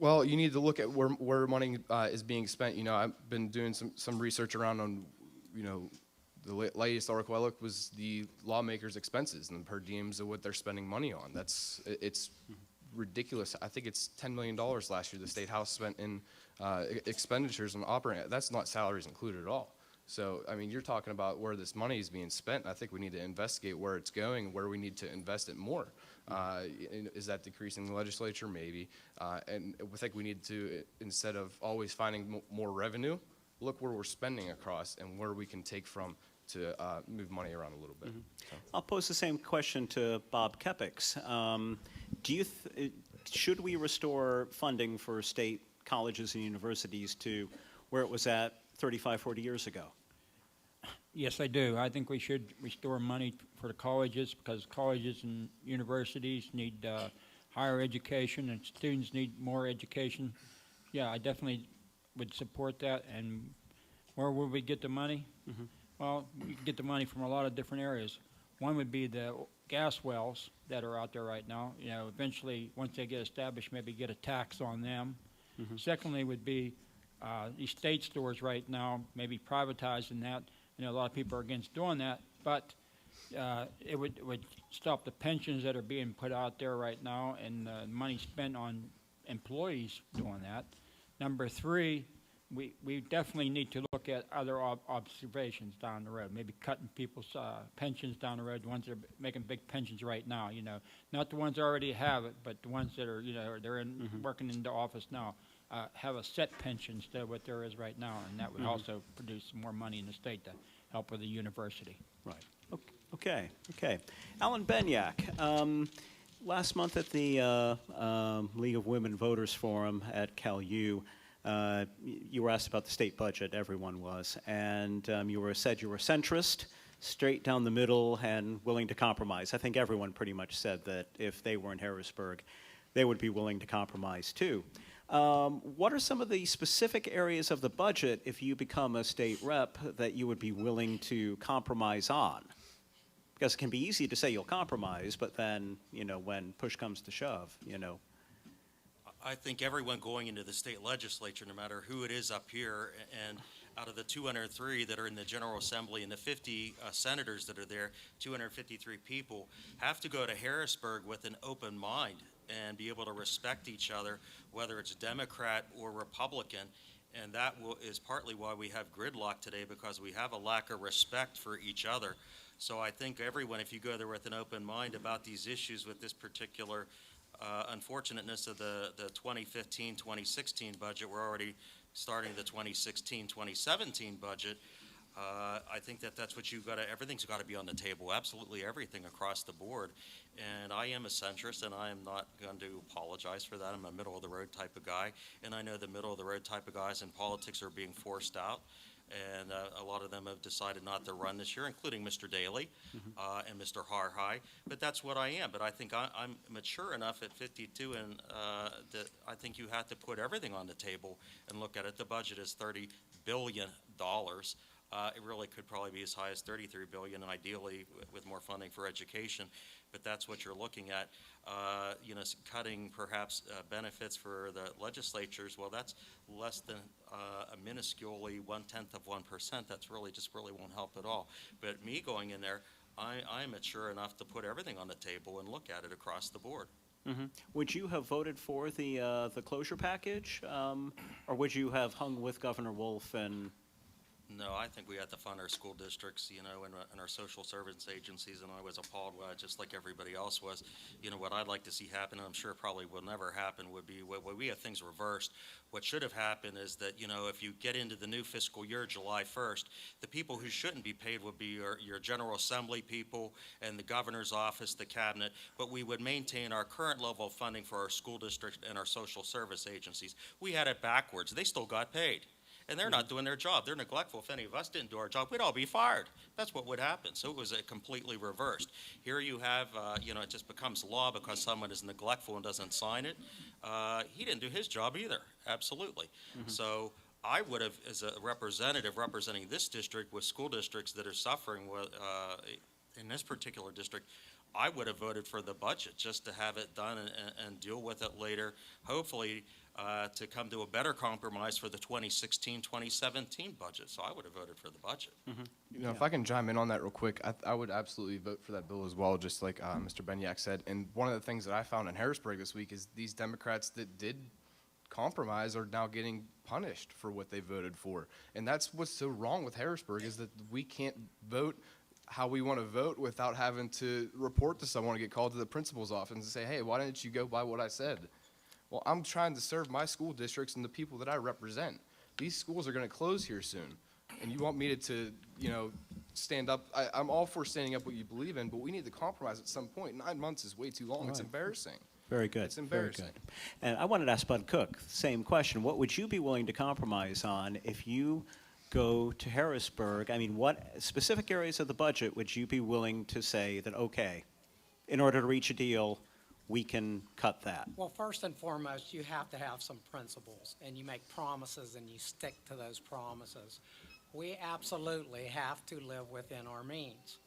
Well, you need to look at where money is being spent. I've been doing some research around on, the latest article I looked was the lawmakers' expenses and the per diems of what they're spending money on. It's ridiculous. I think it's $10 million last year the State House spent in expenditures on operating. That's not salaries included at all. So, I mean, you're talking about where this money is being spent. I think we need to investigate where it's going and where we need to invest it more. Is that decreasing the legislature? Maybe. And I think we need to, instead of always finding more revenue, look where we're spending across and where we can take from to move money around a little bit. So. I'll pose the same question to Bob Kepix. Should we restore funding for state colleges and universities to where it was at 35, 40 years ago? Yes, I do. I think we should restore money for the colleges, because colleges and universities need higher education, and students need more education. Yeah, I definitely would support that. And where would we get the money? Well, we can get the money from a lot of different areas. One would be the gas wells that are out there right now. Eventually, once they get established, maybe get a tax on them. Secondly would be these state stores right now, maybe privatizing that. A lot of people are against doing that, but it would stop the pensions that are being put out there right now, and money spent on employees doing that. Number 3, we definitely need to look look at other observations down the road, maybe cutting people's pensions down the road, the ones that are making big pensions right now, not the ones that already have it, but the ones that are, they're working into office now, have a set pension instead of what there is right now, and that would also produce more money in the state to help with the university. Right. Okay. Alan Benyak, last month at the League of Women Voters Forum at Cal U, you were asked about the state budget, everyone was, and you said you were centrist, straight down the middle, and willing to compromise. I think everyone pretty much said that if they were in Harrisburg, they would be willing to compromise too. What are some of the specific areas of the budget, if you become a state rep, that you would be willing to compromise on? Because it can be easy to say you'll compromise, but then, when push comes to shove, I think everyone going into the state legislature, no matter who it is up here, and out of the 203 that are in the General Assembly and the 50 senators that are there, 253 people, have to go to Harrisburg with an open mind and be able to respect each other, whether it's Democrat or Republican. And that is partly why we have gridlock today, because we have a lack of respect for each other. So I think everyone, if you go there with an open mind about these issues with this particular unfortunateness of the 2015-2016 budget, we're already starting the 2016-2017 budget. I think that's what everything's got to be on the table, absolutely everything across the board. And I am a centrist, and I am not going to apologize for that. I'm a middle-of-the-road type of guy, and I know the middle-of-the-road type of guys in politics are being forced out. And a lot of them have decided not to run this year, including Mr. Daley and Mr. Harhigh. But that's what I am. But I think I'm mature enough at 52, and that I think you have to put everything on the table and look at it. The budget is $30 billion. It really could probably be as high as $33 billion, ideally with more funding for education. But that's what you're looking at. Cutting perhaps benefits for the legislatures. Well, that's less than a minusculely 1/10%. That's really won't help at all. But me going in there, I'm mature enough to put everything on the table and look at it across the board. Would you have voted for the closure package, or would you have hung with Governor Wolf and? No, I think we have to fund our school districts, and our social service agencies, and I was appalled, just like everybody else was. What I'd like to see happen, and I'm sure probably will never happen, would be we have things reversed. What should have happened is that, if you get into the new fiscal year, July 1st, the people who shouldn't be paid would be your General Assembly people and the governor's office, the cabinet, but we would maintain our current level of funding for our school districts and our social service agencies. We had it backwards. They still got paid. And they're not doing their job. They're neglectful. If any of us didn't do our job, we'd all be fired. That's what would happen. So it was completely reversed. Here you have, it just becomes law because someone is neglectful and doesn't sign it. He didn't do his job either, absolutely. So I would have, as a representative representing this district with school districts that are suffering with, in this particular district, I would have voted for the budget just to have it done and deal with it later, hopefully to come to a better compromise for the 2016-2017 budget. So I would have voted for the budget. If I can chime in on that real quick, I would absolutely vote for that bill as well, just like Mr. Benyak said. And one of the things that I found in Harrisburg this week is these Democrats that did compromise are now getting punished for what they voted for. And that's what's so wrong with Harrisburg, is that we can't vote how we want to vote without having to report to someone or get called to the principal's office and say, hey, why didn't you go by what I said? Well, I'm trying to serve my school districts and the people that I represent. These schools are going to close here soon. And you want me to stand up. I'm all for standing up what you believe in, but we need to compromise at some point. 9 months is way too long. Right. It's embarrassing. Very good. It's embarrassing. Very good. And I wanted to ask Bud Cook, same question. What would you be willing to compromise on if you go to Harrisburg? I mean, what specific areas of the budget would you be willing to say that, okay, in order to reach a deal, we can cut that? Well, first and foremost, you have to have some principles, and you make promises and you stick to those promises. We absolutely have to live within our means.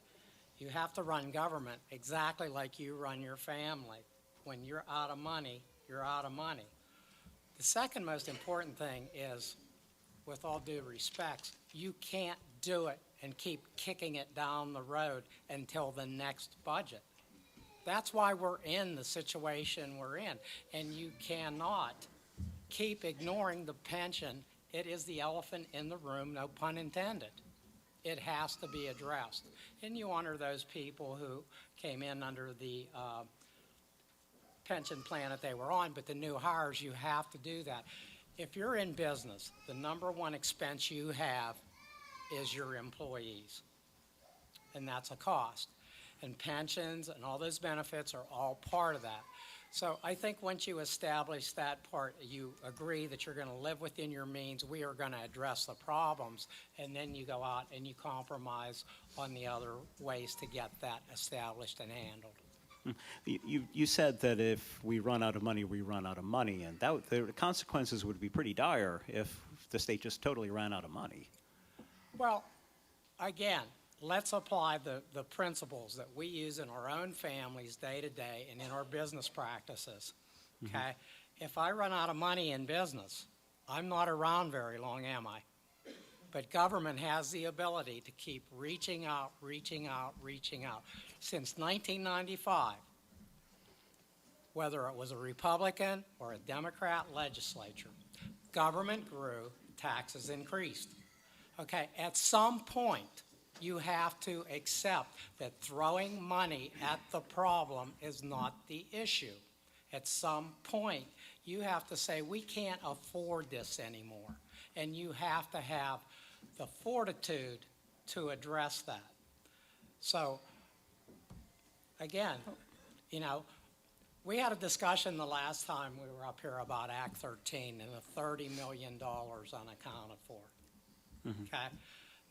You have to run government exactly like you run your family. When you're out of money, you're out of money. The second most important thing is, with all due respect, you can't do it and keep kicking it down the road until the next budget. That's why we're in the situation we're in. And you cannot keep ignoring the pension It is the elephant in the room, no pun intended. It has to be addressed. And you honor those people who came in under the pension plan that they were on, but the new hires, you have to do that. If you're in business, the number one expense you have is your employees, and that's a cost. And pensions and all those benefits are all part of that. So I think once you establish that part, you agree that you're going to live within your means, we are going to address the problems, and then you go out and you compromise on the other ways to get that established and handled. You said that if we run out of money, we run out of money, and the consequences would be pretty dire if the state just totally ran out of money. Well, again, let's apply the principles that we use in our own families day to day and in our business practices, okay? If I run out of money in business, I'm not around very long, am I? But government has the ability to keep reaching out, reaching out, reaching out. Since 1995, whether it was a Republican or a Democrat legislature, government grew, taxes increased. Okay, at some point, you have to accept that throwing money at the problem is not the issue. At some point, you have to say, we can't afford this anymore. And you have to have the fortitude to address that. So, again, you know, we had a discussion the last time we were up here about Act 13 and the $30 million unaccounted for. Okay?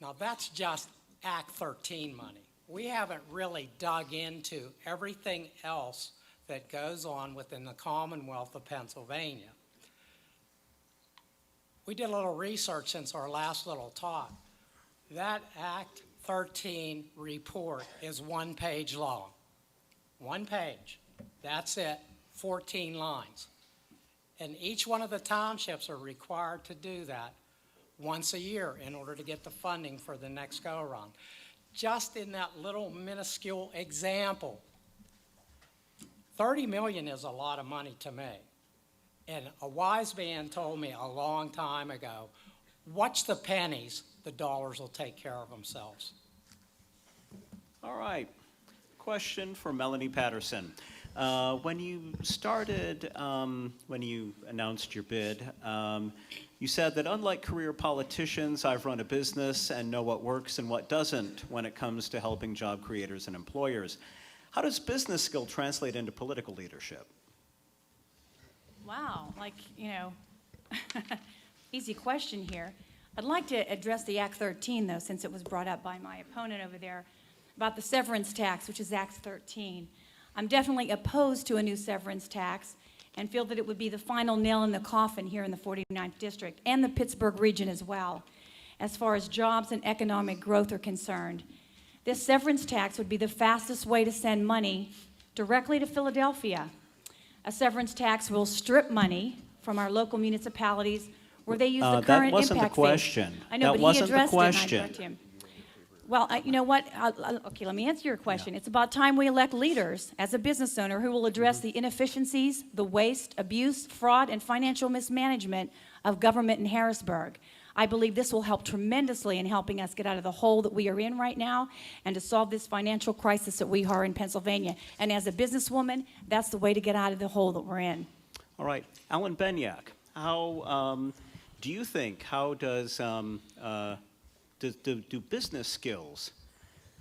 Now, that's just Act 13 money. We haven't really dug into everything else that goes on within the Commonwealth of Pennsylvania. We did a little research since our last little talk. That Act 13 report is 1 page long. 1 page. That's it. 14 lines. And each one of the townships are required to do that once a year in order to get the funding for the next go-around. Just in that little minuscule example, $30 million is a lot of money to me. And a wise man told me a long time ago, watch the pennies, the dollars will take care of themselves. All right. Question for Melanie Patterson. When you started, when you announced your bid, you said that unlike career politicians, I've run a business and know what works and what doesn't when it comes to helping job creators and employers. How does business skill translate into political leadership? Wow, like, you know, easy question here. I'd like to address the Act 13, though, since it was brought up by my opponent over there, about the severance tax, which is Act 13. I'm definitely opposed to a new severance tax and feel that it would be the final nail in the coffin here in the 49th District and the Pittsburgh region as well, as far as jobs and economic growth are concerned. This severance tax would be the fastest way to send money directly to Philadelphia. A severance tax will strip money from our local municipalities where they use the current impact fees. That wasn't the question. I know, that but wasn't he addressed the question. it, and I interrupted him. Well, you know what? Okay, let me answer your question. It's about time we elect leaders as a business owner who will address the inefficiencies, the waste, abuse, fraud, and financial mismanagement of government in Harrisburg. I believe this will help tremendously in helping us get out of the hole that we are in right now and to solve this financial crisis that we are in Pennsylvania. And as a businesswoman, that's the way to get out of the hole that we're in. All right. Alan Benyak, how do you think, how does, do business skills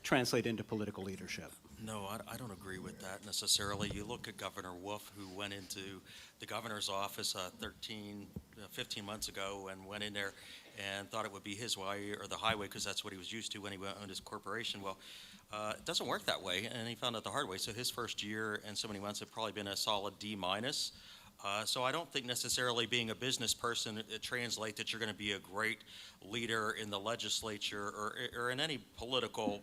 translate into political leadership? No, I don't agree with that necessarily. You look at Governor Wolf, who went into the governor's office 15 months ago and went in there and thought it would be his way or the highway because that's what he was used to when he owned his corporation. Well, it doesn't work that way, and he found out the hard way. So his first year and so many months have probably been a solid D-. So I don't think necessarily being a business person, it translates that you're going to be a great leader in the legislature or in any political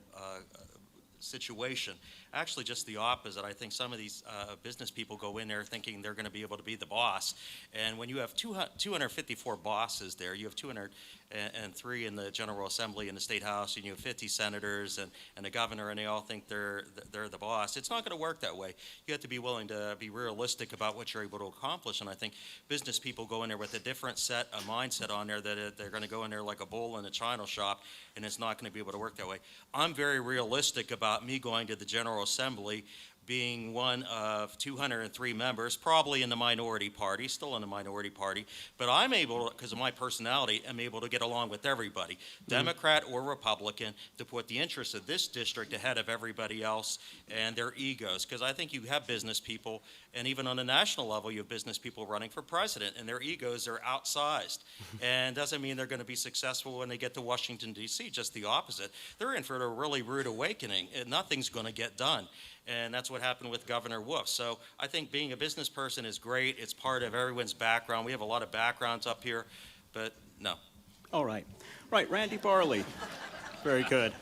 situation. Actually, just the opposite. I think some of these business people go in there thinking they're going to be able to be the boss. And when you have 254 bosses there, you have 203 in the General Assembly and the State House, and you have 50 senators and the governor, and they all think they're the boss. It's not going to work that way. You have to be willing to be realistic about what you're able to accomplish. And I think business people go in there with a different mindset on there, that they're going to go in there like a bull in a china shop, and it's not going to be able to work that way. I'm very realistic about me going to the General Assembly, being one of 203 members, probably in the minority party, still in the minority party, but I'm able, because of my personality, I'm able to get along with everybody, Democrat or Republican, to put the interests of this district ahead of everybody else and their egos, because I think you have business people, and even on a national level, you have business people running for president, and their egos are outsized, and doesn't mean they're going to be successful when they get to Washington, D.C., just the opposite. They're in for a really rude awakening, and nothing's going to get done. And that's what happened with Governor Wolf. So I think being a business person is great. It's part of everyone's background. We have a lot of backgrounds up here, but no. All right. Right, Randy Barley. Very good.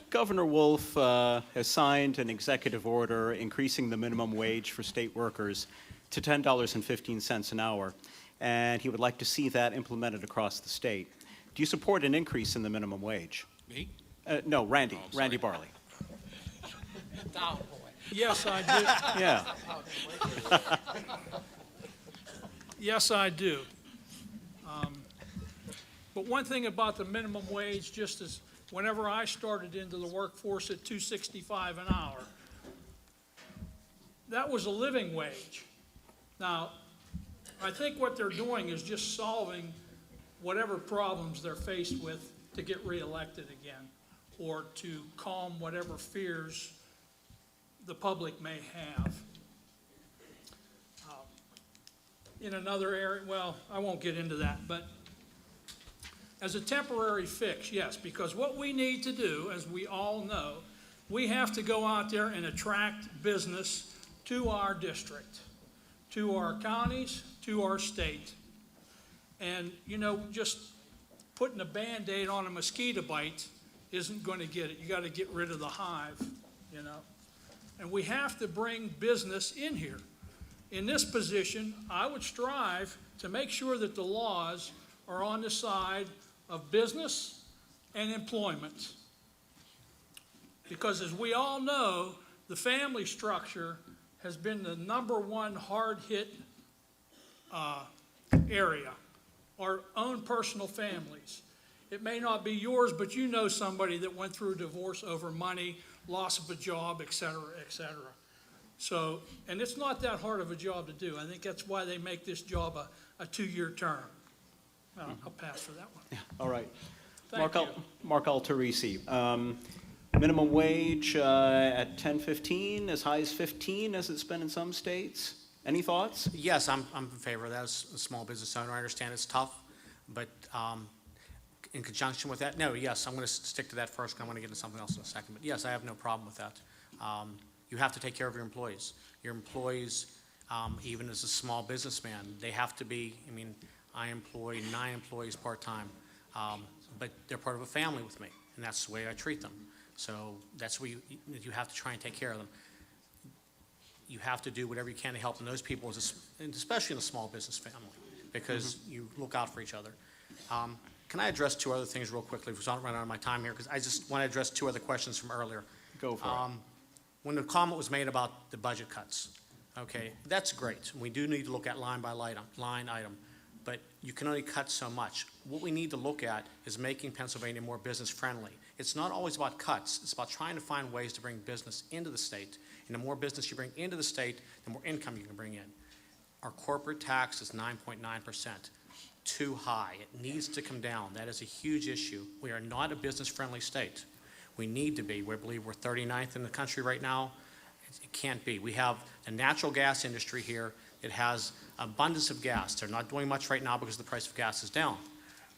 Governor Wolf has signed an executive order increasing the minimum wage for state workers to $10.15 an hour, and he would like to see that implemented across the state. Do you support an increase in the minimum wage? Me? No, Randy. Oh, I'm sorry. Randy Barley. Yes, I do. Yeah. Yes, I do. But one thing about the minimum wage, just as whenever I started into the workforce at $2.65 an hour, that was a living wage. Now, I think what they're doing is just solving whatever problems they're faced with to get reelected again, or to calm whatever fears the public may have. In another area, well, I won't get into that, but as a temporary fix, yes, because what we need to do, as we all know, we have to go out there and attract business to our district, to our counties, to our state. And, you know, just putting a Band-Aid on a mosquito bite isn't going to get it. You got to get rid of the hive, you know. And we have to bring business in here. In this position, I would strive to make sure that the laws are on the side of business and employment. Because as we all know, the family structure has been the #1 hard-hit area. Our own personal families. It may not be yours, but you know somebody that went through a divorce over money, loss of a job, et cetera, et cetera. So, and it's not that hard of a job to do. I think that's why they make this job a 2-year term. I'll pass for that one. Yeah. All right. Thank you. Mark Alterisi. Minimum wage at $10.15, as high as $15, as it's been in some states. Any thoughts? Yes, I'm in favor of that as a small business owner. I understand it's tough, but in conjunction with that, no, yes, I'm going to stick to that first, because I want to get into something else in a second. But yes, I have no problem with that. You have to take care of your employees. Your employees, even as a small businessman, they have to be, I mean, I employ 9 employees part-time, but they're part of a family with me, and that's the way I treat them. So that's where you have to try and take care of them. You have to do whatever you can to help them. Those people, and especially in a small business family, because you look out for each other. Can I address 2 other things real quickly, because I don't run out of my time here, because I just want to address 2 other questions from earlier. Go for it. When the comment was made about the budget cuts, okay, that's great. We do need to look at line by line item, but you can only cut so much. What we need to look at is making Pennsylvania more business friendly. It's not always about cuts. It's about trying to find ways to bring business into the state. And the more business you bring into the state, the more income you can bring in. Our corporate tax is 9.9%. Too high. It needs to come down. That is a huge issue. We are not a business-friendly state. We need to be. We believe we're 39th in the country right now. It can't be. We have a natural gas industry here. It has abundance of gas. They're not doing much right now because the price of gas is down.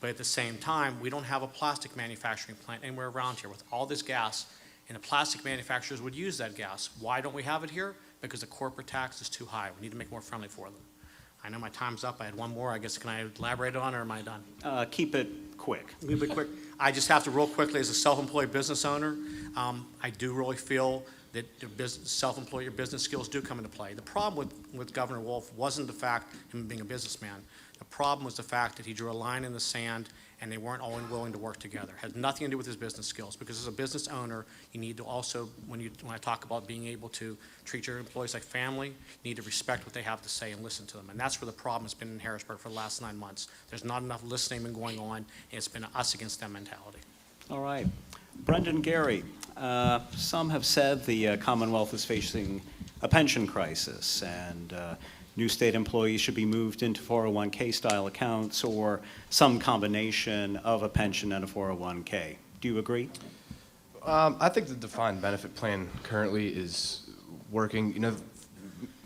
But at the same time, we don't have a plastic manufacturing plant anywhere around here with all this gas, and the plastic manufacturers would use that gas. Why don't we have it here? Because the corporate tax is too high. We need to make it more friendly for them. I know my time's up. I had one more. I guess, can I elaborate on, or am I done? Keep it quick. Be a bit quick. I just have to real quickly, as a self-employed business owner, I do really feel that self-employed business skills do come into play. The problem with Governor Wolf wasn't the fact of him being a businessman. The problem was the fact that he drew a line in the sand and they weren't all willing to work together. It had nothing to do with his business skills, because as a business owner, you need to also, when I talk about being able to treat your employees like family, you need to respect what they have to say and listen to them. And that's where the problem has been in Harrisburg for the last 9 months. There's not enough listening been going on, and it's been an us against them mentality. All right. Brendan Gary, some have said the Commonwealth is facing a pension crisis, and new state employees should be moved into 401k style accounts or some combination of a pension and a 401k. Do you agree? I think the defined benefit plan currently is working. You know,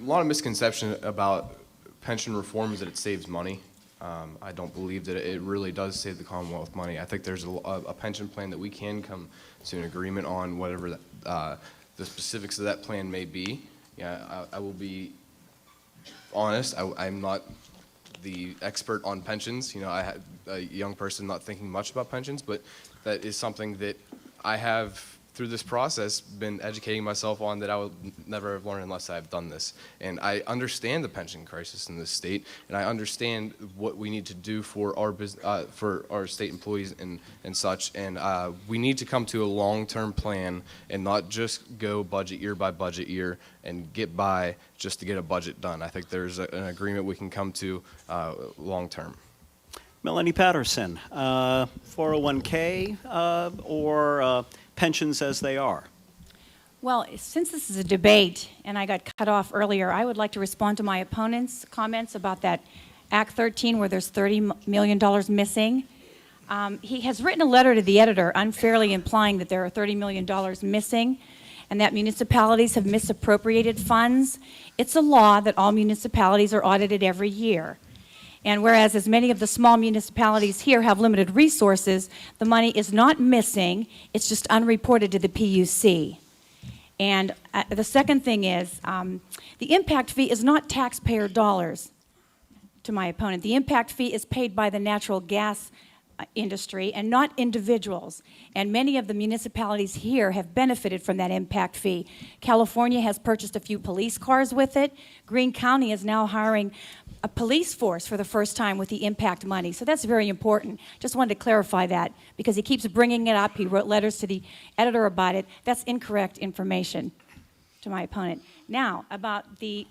a lot of misconception about pension reform is that it saves money. I don't believe that it really does save the Commonwealth money. I think there's a pension plan that we can come to an agreement on, whatever the specifics of that plan may be. Yeah, I will be honest, I'm not the expert on pensions. You know, I had a young person not thinking much about pensions, but that is something that I have, through this process, been educating myself on, that I would never have learned unless I've done this. And I understand the pension crisis in this state, and I understand what we need to do for our state employees and such. And we need to come to a long-term plan and not just go budget year by budget year and get by just to get a budget done. I think there's an agreement we can come to long-term. Melanie Patterson, 401k or pensions as they are? Well, since this is a debate and I got cut off earlier, I would like to respond to my opponent's comments about that Act 13 where there's $30 million missing. He has written a letter to the editor unfairly implying that there are $30 million missing and that municipalities have misappropriated funds. It's a law that all municipalities are audited every year. And whereas as many of the small municipalities here have limited resources, the money is not missing, it's just unreported to the PUC. And the second thing is, the impact fee is not taxpayer dollars, to my opponent. The impact fee is paid by the natural gas industry and not individuals. And many of the municipalities here have benefited from that impact fee. California has purchased a few police cars with it. Greene County is now hiring a police force for the first time with the impact money. So that's very important. Just wanted to clarify that because he keeps bringing it up. He wrote letters to the editor about it. That's incorrect information to my opponent. Now, about the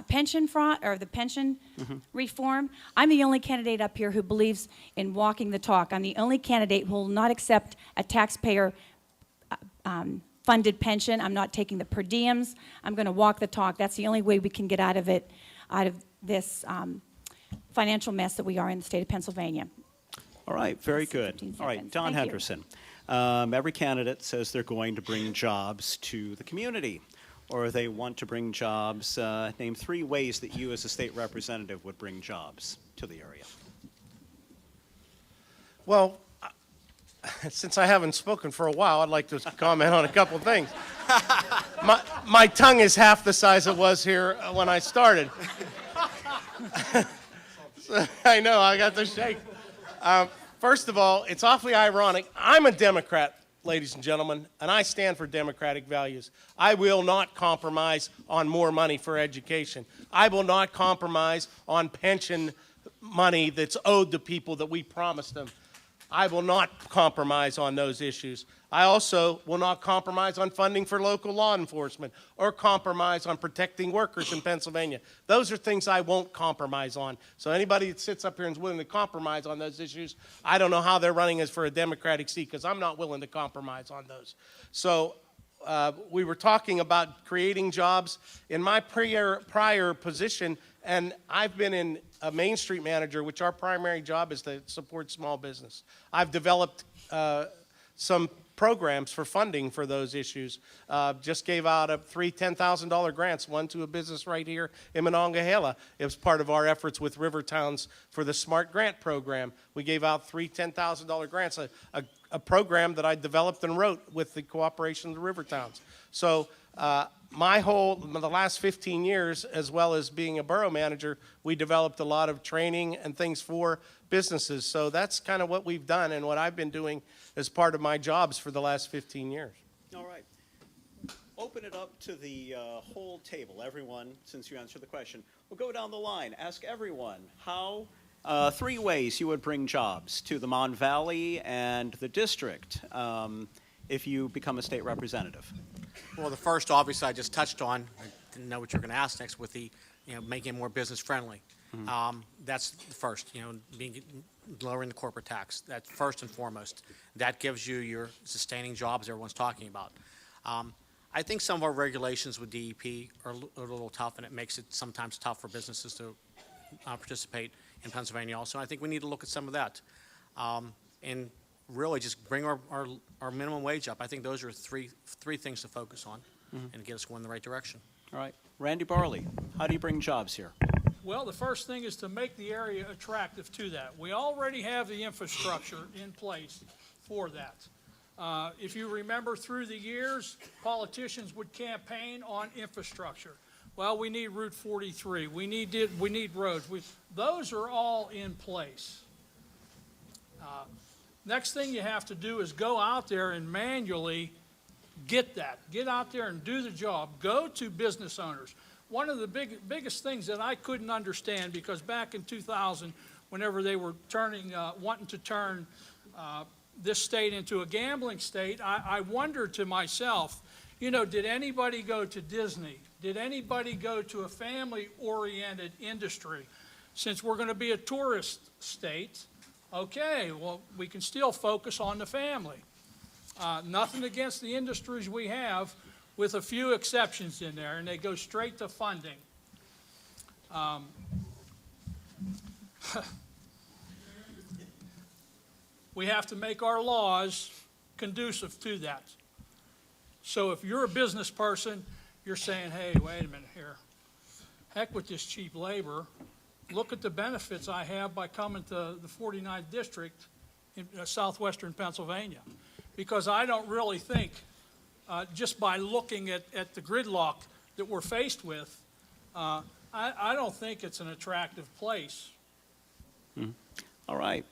pension fraud or the pension reform, I'm the only candidate up here who believes in walking the talk. I'm the only candidate who will not accept a taxpayer funded pension. I'm not taking the per diems. I'm going to walk the talk. That's the only way we can get out of this financial mess that we are in the state of Pennsylvania. All right, very good. All right, Don Henderson. Every candidate says they're going to bring jobs to the community, or they want to bring jobs. Name 3 ways that you as a state representative would bring jobs to the area. Well, since I haven't spoken for a while, I'd like to comment on a couple of things. My tongue is half the size it was here when I started. I know, I got the shake. First of all, it's awfully ironic. I'm a Democrat, ladies and gentlemen, and I stand for democratic values. I will not compromise on more money for education. I will not compromise on pension money that's owed to people that we promised them. I will not compromise on those issues. I also will not compromise on funding for local law enforcement or compromise on protecting workers in Pennsylvania. Those are things I won't compromise on. So anybody that sits up here and is willing to compromise on those issues, I don't know how they're running as for a Democratic seat because I'm not willing to compromise on those. So we were talking about creating jobs. In my prior position, and I've been in a Main Street manager, which our primary job is to support small business. I've developed some programs for funding for those issues. Just gave out 3 $10,000 grants, one to a business right here in Monongahela. It was part of our efforts with River Towns for the Smart Grant program. We gave out 3 $10,000 grants, a program that I developed and wrote with the cooperation of the River Towns. So The last 15 years, as well as being a borough manager, we developed a lot of training and things for businesses. So that's kind of what we've done and what I've been doing as part of my jobs for the last 15 years. All right. Open it up to the whole table, everyone, since you answered the question. We'll go down the line. Ask everyone how 3 ways you would bring jobs to the Mon Valley and the district if you become a state representative. Well, the first, obviously, I just touched on. I didn't know what you were going to ask next with the, making it more business friendly. That's the first, lowering the corporate tax. That's first and foremost. That gives you your sustaining jobs everyone's talking about. I think some of our regulations with DEP are a little tough, and it makes it sometimes tough for businesses to participate in Pennsylvania also. I think we need to look at some of that. And really just bring our minimum wage up. I think those are three things to focus on and get us going in the right direction. All right. Randy Barley, how do you bring jobs here? Well, the first thing is to make the area attractive to that. We already have the infrastructure in place for that. If you remember through the years, politicians would campaign on infrastructure. Well, we need Route 43. We need roads. Those are all in place. Next thing you have to do is go out there and manually get that. Get out there and do the job. Go to business owners. One of the biggest things that I couldn't understand, because back in 2000, whenever they were wanting to turn this state into a gambling state, I wondered to myself, did anybody go to Disney? Did anybody go to a family-oriented industry? Since we're going to be a tourist state, okay, well, we can still focus on the family. Nothing against the industries we have, with a few exceptions in there, and they go straight to funding. We have to make our laws conducive to that. So if you're a business person, you're saying, hey, wait a minute here. Heck with this cheap labor. Look at the benefits I have by coming to the 49th district in southwestern Pennsylvania. Because I don't really think, just by looking at the gridlock that we're faced with, I don't think it's an attractive place. All right.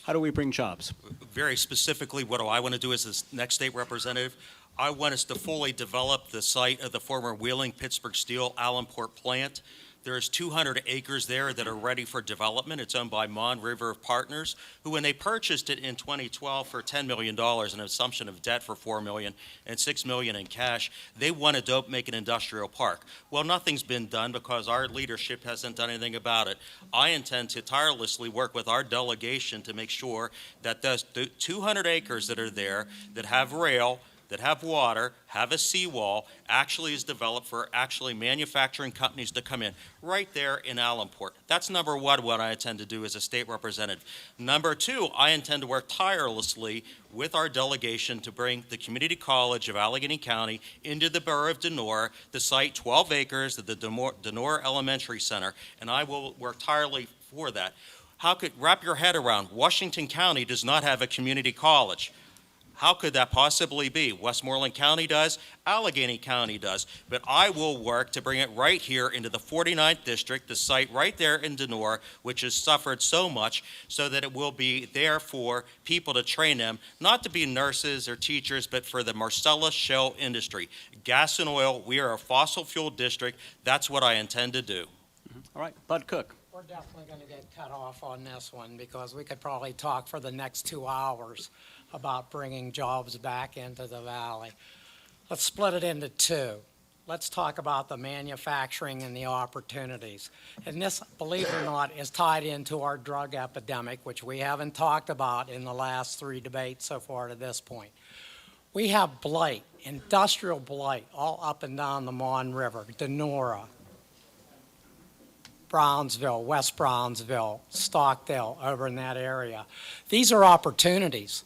How do we bring jobs? Very specifically, what do I want to do as this next state representative? I want us to fully develop the site of the former Wheeling Pittsburgh Steel Allenport plant. There's 200 acres there that are ready for development. It's owned by Mon River Partners, who, when they purchased it in 2012 for $10 million, an assumption of debt for $4 million and $6 million in cash, they wanted to make an industrial park. Well, nothing's been done because our leadership hasn't done anything about it. I intend to tirelessly work with our delegation to make sure that those 200 acres that are there, that have rail, that have water, have a seawall, actually is developed for actually manufacturing companies to come in right there in Allenport. That's number one, what I intend to do as a state representative. Number two, I intend to work tirelessly with our delegation to bring the Community College of Allegheny County into the borough of Denora, the site 12 acres of the Denora Elementary Center, and I will work tirelessly for that. Wrap your head around, Washington County does not have a community college. How could that possibly be? Westmoreland County does, Allegheny County does, but I will work to bring it right here into the 49th district, the site right there in Denora, which has suffered so much, so that it will be there for people to train them, not to be nurses or teachers, but for the Marcellus Shale industry. Gas and oil, we are a fossil fuel district. That's what I intend to do. All right, Bud Cook. We're definitely going to get cut off on this one, because we could probably talk for the next 2 hours about bringing jobs back into the valley. Let's split it into two. Let's talk about the manufacturing and the opportunities. And this, believe it or not, is tied into our drug epidemic, which we haven't talked about in the last 3 debates so far to this point. We have blight, industrial blight, all up and down the Mon River, Denora, Brownsville, West Brownsville, Stockdale, over in that area. These are opportunities.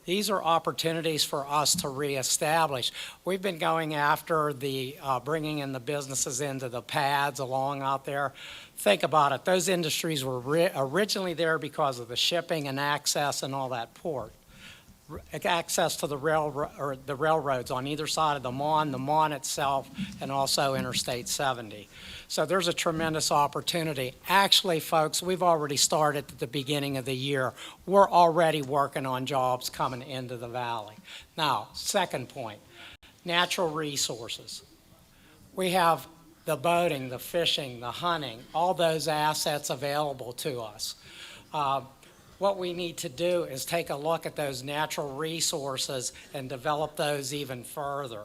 These are opportunities for us to reestablish. We've been going after the bringing in the businesses into the pads along out there. Think about it. Those industries were originally there because of the shipping and access and all that port. access to the railroads on either side of the Mon itself, and also Interstate 70. So there's a tremendous opportunity. Actually, folks, we've already started at the beginning of the year. We're already working on jobs coming into the valley. Now, second point, natural resources. We have the boating, the fishing, the hunting, all those assets available to us. What we need to do is take a look at those natural resources and develop those even further.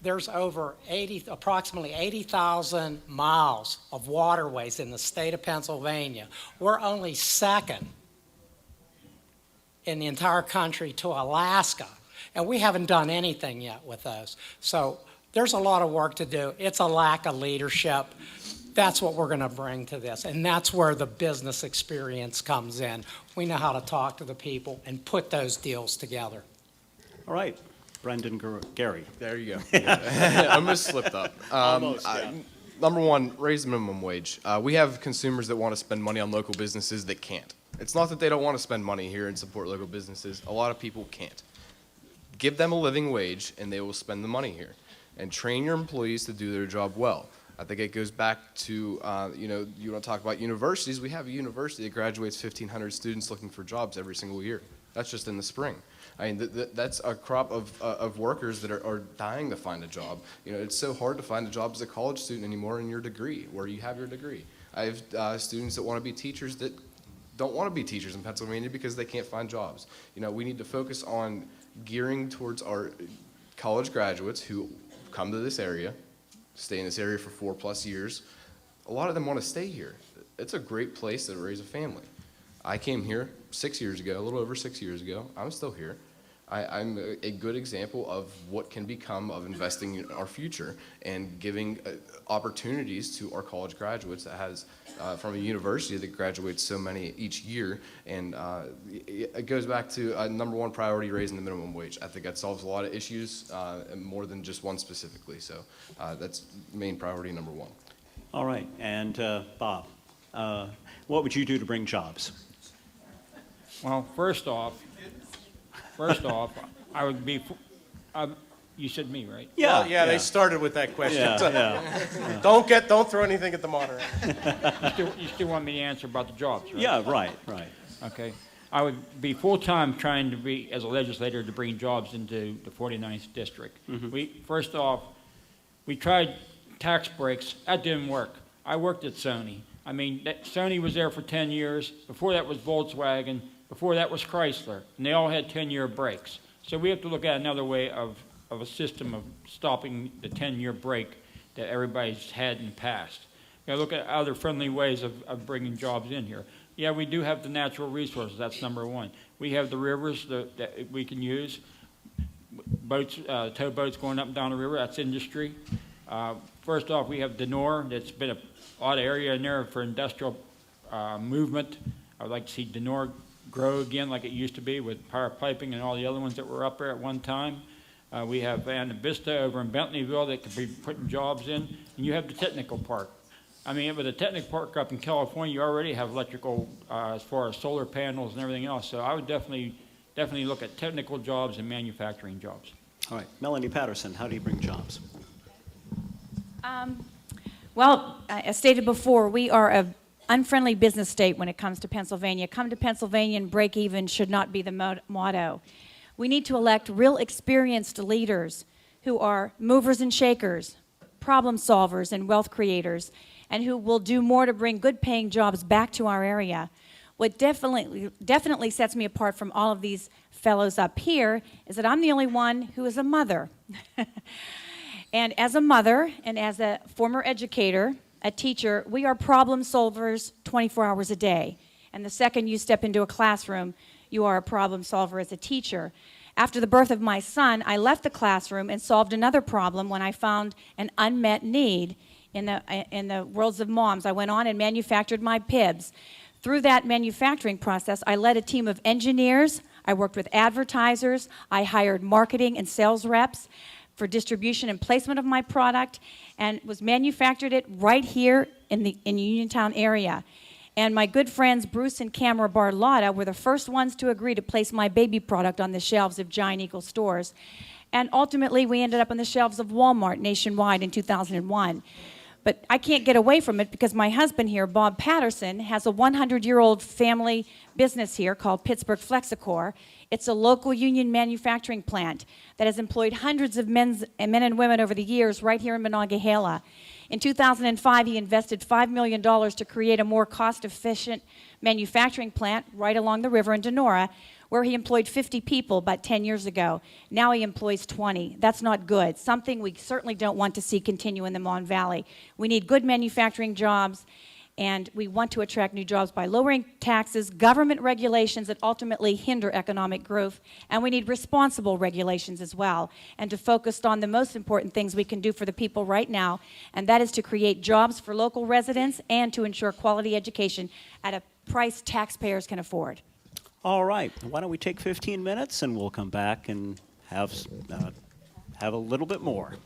There's approximately 80,000 miles of waterways in the state of Pennsylvania. We're only second in the entire country to Alaska, and we haven't done anything yet with those. So there's a lot of work to do. It's a lack of leadership. That's what we're going to bring to this, and that's where the business experience comes in. We know how to talk to the people and put those deals together. All right, Brendan Gary. There you go. I almost slipped up. Almost, yeah. Number one, raise the minimum wage. We have consumers that want to spend money on local businesses that can't. It's not that they don't want to spend money here and support local businesses. A lot of people can't. Give them a living wage, and they will spend the money here. And train your employees to do their job well. I think it goes back to, you want to talk about universities. We have a university that graduates 1,500 students looking for jobs every single year. That's just in the spring. I mean, that's a crop of workers that are dying to find a job. It's so hard to find a job as a college student anymore in your degree, where you have your degree. I have students that want to be teachers that don't want to be teachers in Pennsylvania because they can't find jobs. We need to focus on gearing towards our college graduates who come to this area, stay in this area for 4+ years. A lot of them want to stay here. It's a great place to raise a family. I came here 6 years ago, a little over 6 years ago. I'm still here. I'm a good example of what can become of investing in our future and giving opportunities to our college graduates that has from a university that graduates so many each year. And it goes back to number one priority, raising the minimum wage. I think that solves a lot of issues, more than just one specifically. So that's main priority number one. All right, and Bob, what would you do to bring jobs? Well, first off, I would be, you said me, right? Yeah, Well, they started with that question. yeah. Don't throw anything at the monitor. You still want me to answer about the jobs, right? Yeah, right. Okay. I would be full-time trying to be, as a legislator, to bring jobs into the 49th district. First off, we tried tax breaks. That didn't work. I worked at Sony. I mean, Sony was there for 10 years. Before that was Volkswagen. Before that was Chrysler. And they all had 10-year breaks. So we have to look at another way of a system of stopping the 10-year break that everybody's had in the past. You know, look at other friendly ways of bringing jobs in here. Yeah, we do have the natural resources. That's number one. We have the rivers that we can use. Boats, towboats going up and down the river. That's industry. First off, we have Denor. That's been a lot of area in there for industrial movement. I would like to see Denor grow again like it used to be with power piping and all the other ones that were up there at one time. We have Van Vista over in Bentleyville that could be putting jobs in. And you have the technical park. I mean, with the technical park up in California, you already have electrical as far as solar panels and everything else. So I would definitely look at technical jobs and manufacturing jobs. All right, Melanie Patterson, how do you bring jobs? Well, as stated before, we are a unfriendly business state when it comes to Pennsylvania. Come to Pennsylvania and break even should not be the motto. We need to elect real experienced leaders who are movers and shakers, problem solvers and wealth creators, and who will do more to bring good paying jobs back to our area. What definitely sets me apart from all of these fellows up here is that I'm the only one who is a mother. And as a mother and as a former educator, a teacher, we are problem solvers 24 hours a day. And the second you step into a classroom, you are a problem solver as a teacher. After the birth of my son, I left the classroom and solved another problem when I found an unmet need in the worlds of moms. I went on and manufactured my PIBs. Through that manufacturing process, I led a team of engineers. I worked with advertisers. I hired marketing and sales reps for distribution and placement of my product, and was manufactured it right here in the Uniontown area. And my good friends Bruce and Camera Barlotta were the first ones to agree to place my baby product on the shelves of Giant Eagle stores. And ultimately, we ended up on the shelves of Walmart nationwide in 2001. But I can't get away from it because my husband here, Bob Patterson, has a 100-year-old family business here called Pittsburgh Flexicor. It's a local union manufacturing plant that has employed hundreds of men and women over the years right here in Monongahela. In 2005, he invested $5 million to create a more cost-efficient manufacturing plant right along the river in Denora, where he employed 50 people about 10 years ago. Now he employs 20. That's not good. Something we certainly don't want to see continue in the Mon Valley. We need good manufacturing jobs, and we want to attract new jobs by lowering taxes, government regulations that ultimately hinder economic growth, and we need responsible regulations as well, and to focus on the most important things we can do for the people right now, and that is to create jobs for local residents and to ensure quality education at a price taxpayers can afford. All right, why don't we take 15 minutes and we'll come back and have a little bit more.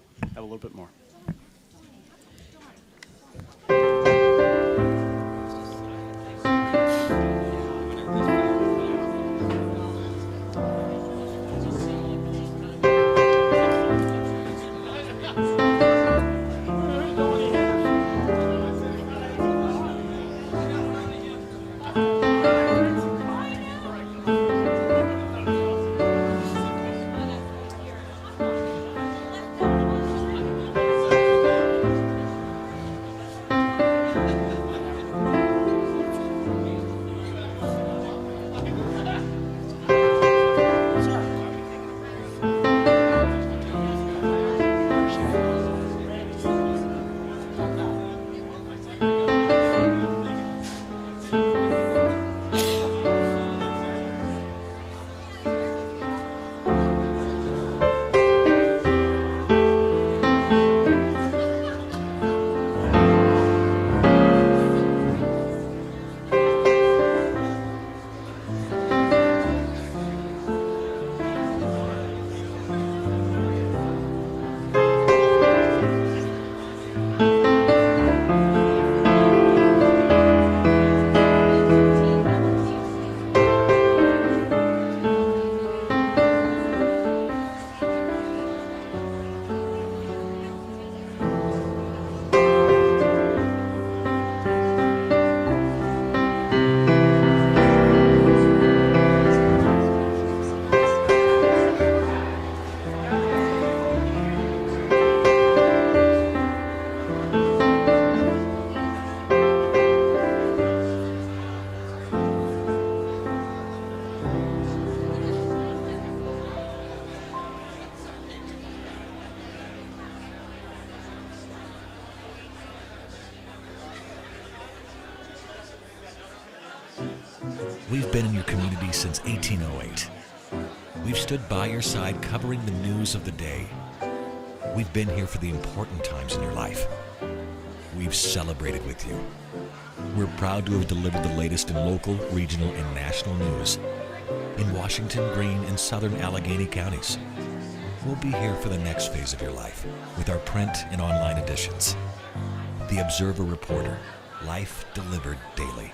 We've been in your community since 1808. We've stood by your side covering the news of the day. We've been here for the important times in your life. We've celebrated with you. We're proud to have delivered the latest in local, regional, and national news in Washington, Greene, and southern Allegheny counties. We'll be here for the next phase of your life with our print and online editions. The Observer Reporter, life delivered daily.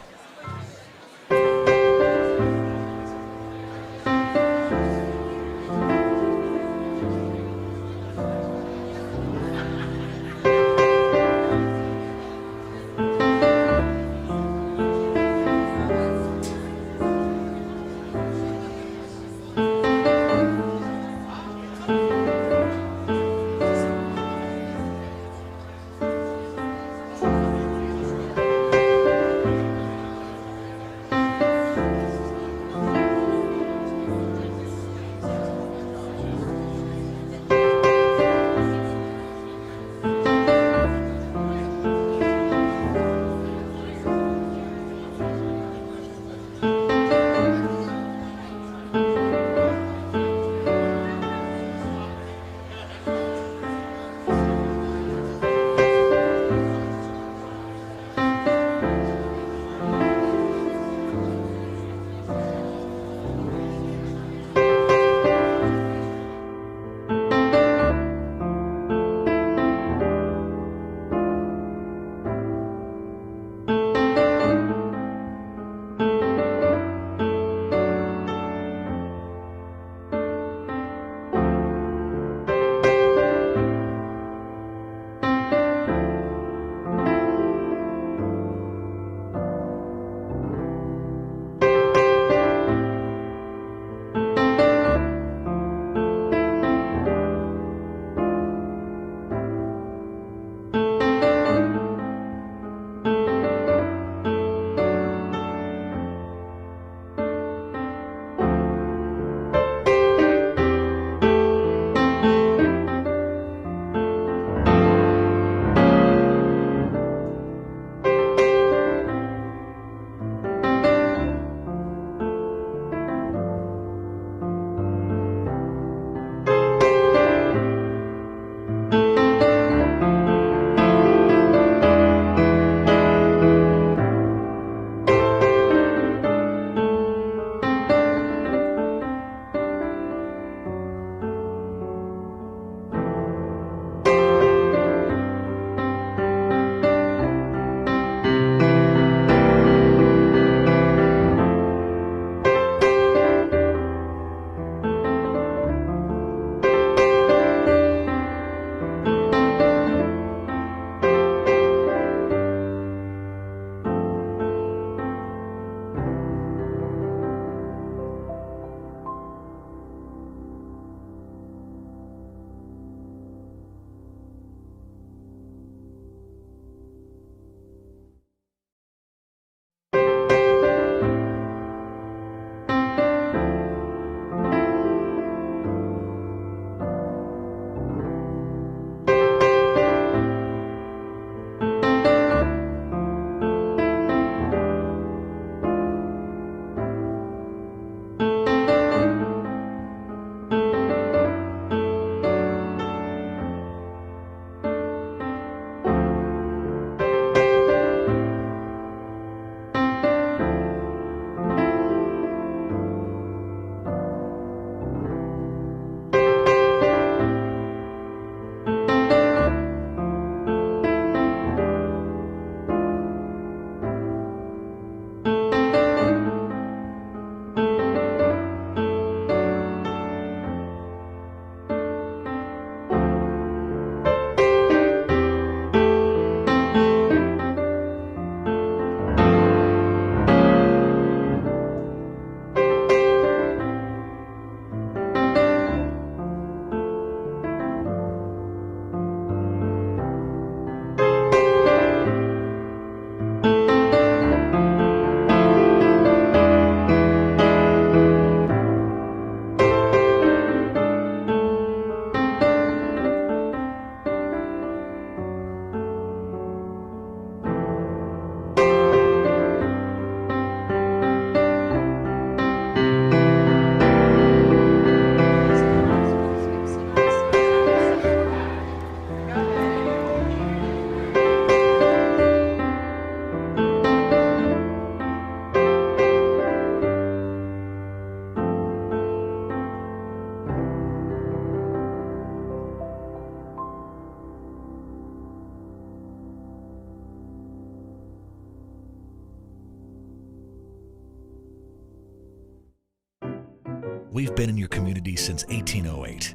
We've been in your community since 1808.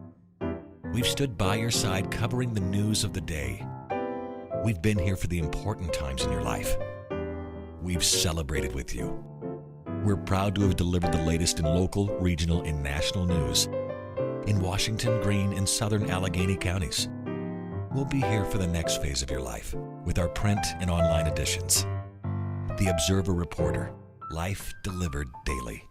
We've stood by your side covering the news of the day. We've been here for the important times in your life. We've celebrated with you. We're proud to have delivered the latest in local, regional, and national news in Washington, Greene, and southern Allegheny counties. We'll be here for the next phase of your life with our print and online editions. The Observer Reporter, life delivered daily.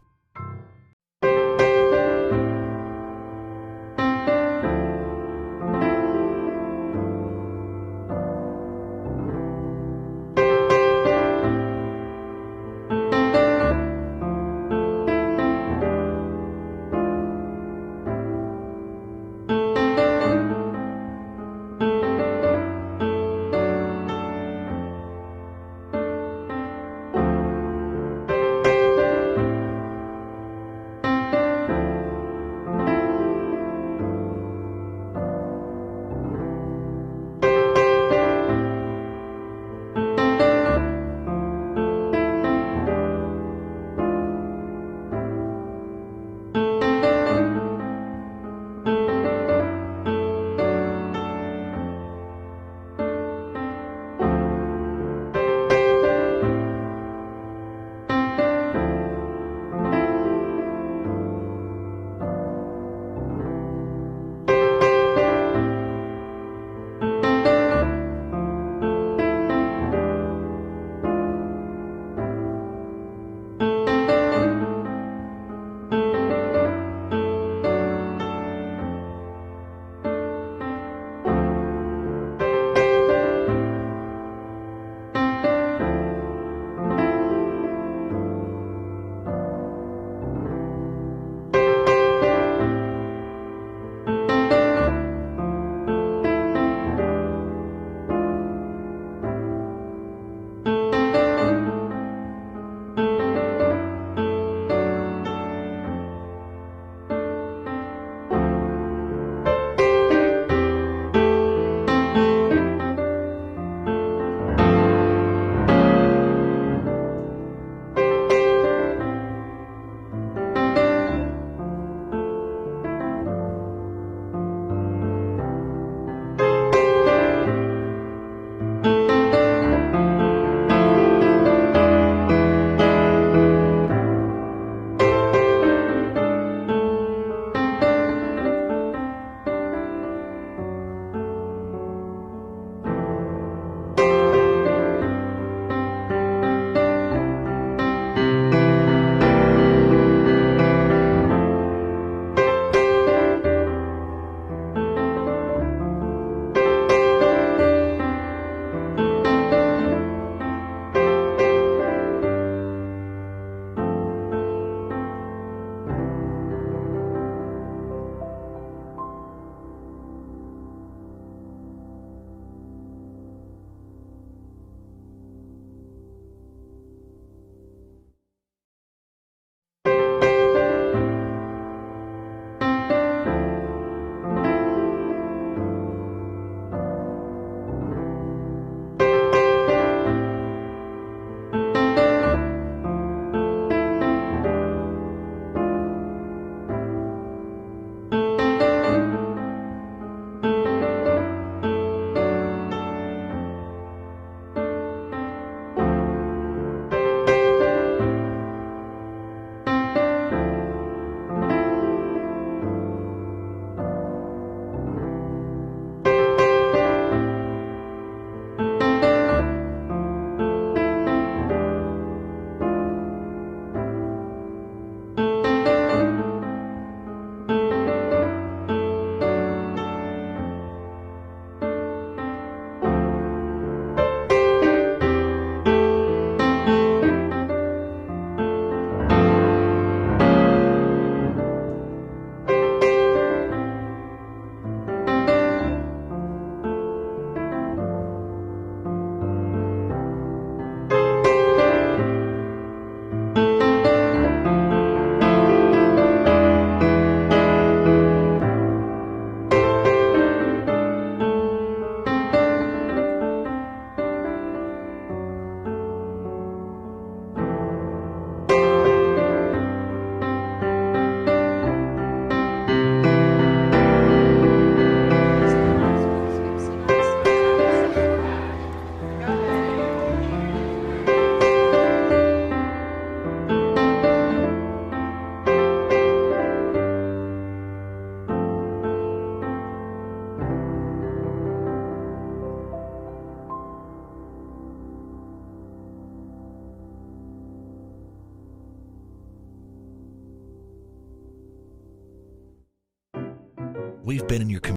We've been in your community.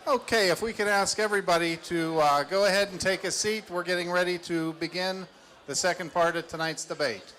Okay, if we could ask everybody to go ahead and take a seat. We're getting ready to begin the second part of tonight's debate.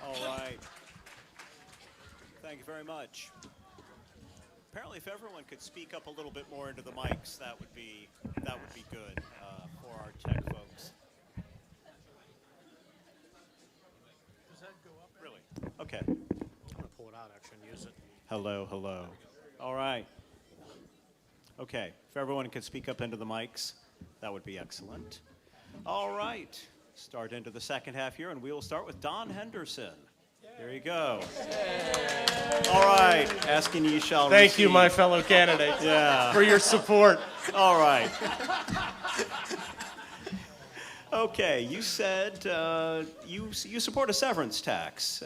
All right. Thank you very much. Apparently, if everyone could speak up a little bit more into the mics, that would be good for our tech folks. Does that go up? Really? Okay. I'm going to pull it out actually and use it. Hello, hello. All right. Okay. If everyone could speak up into the mics, that would be excellent. All right. Start into the second half here, and we will start with Don Henderson. There you go. All right. Asking you shall Thank receive. you, my fellow candidates, Yeah. for your support. All right. Okay, you said you support a severance tax.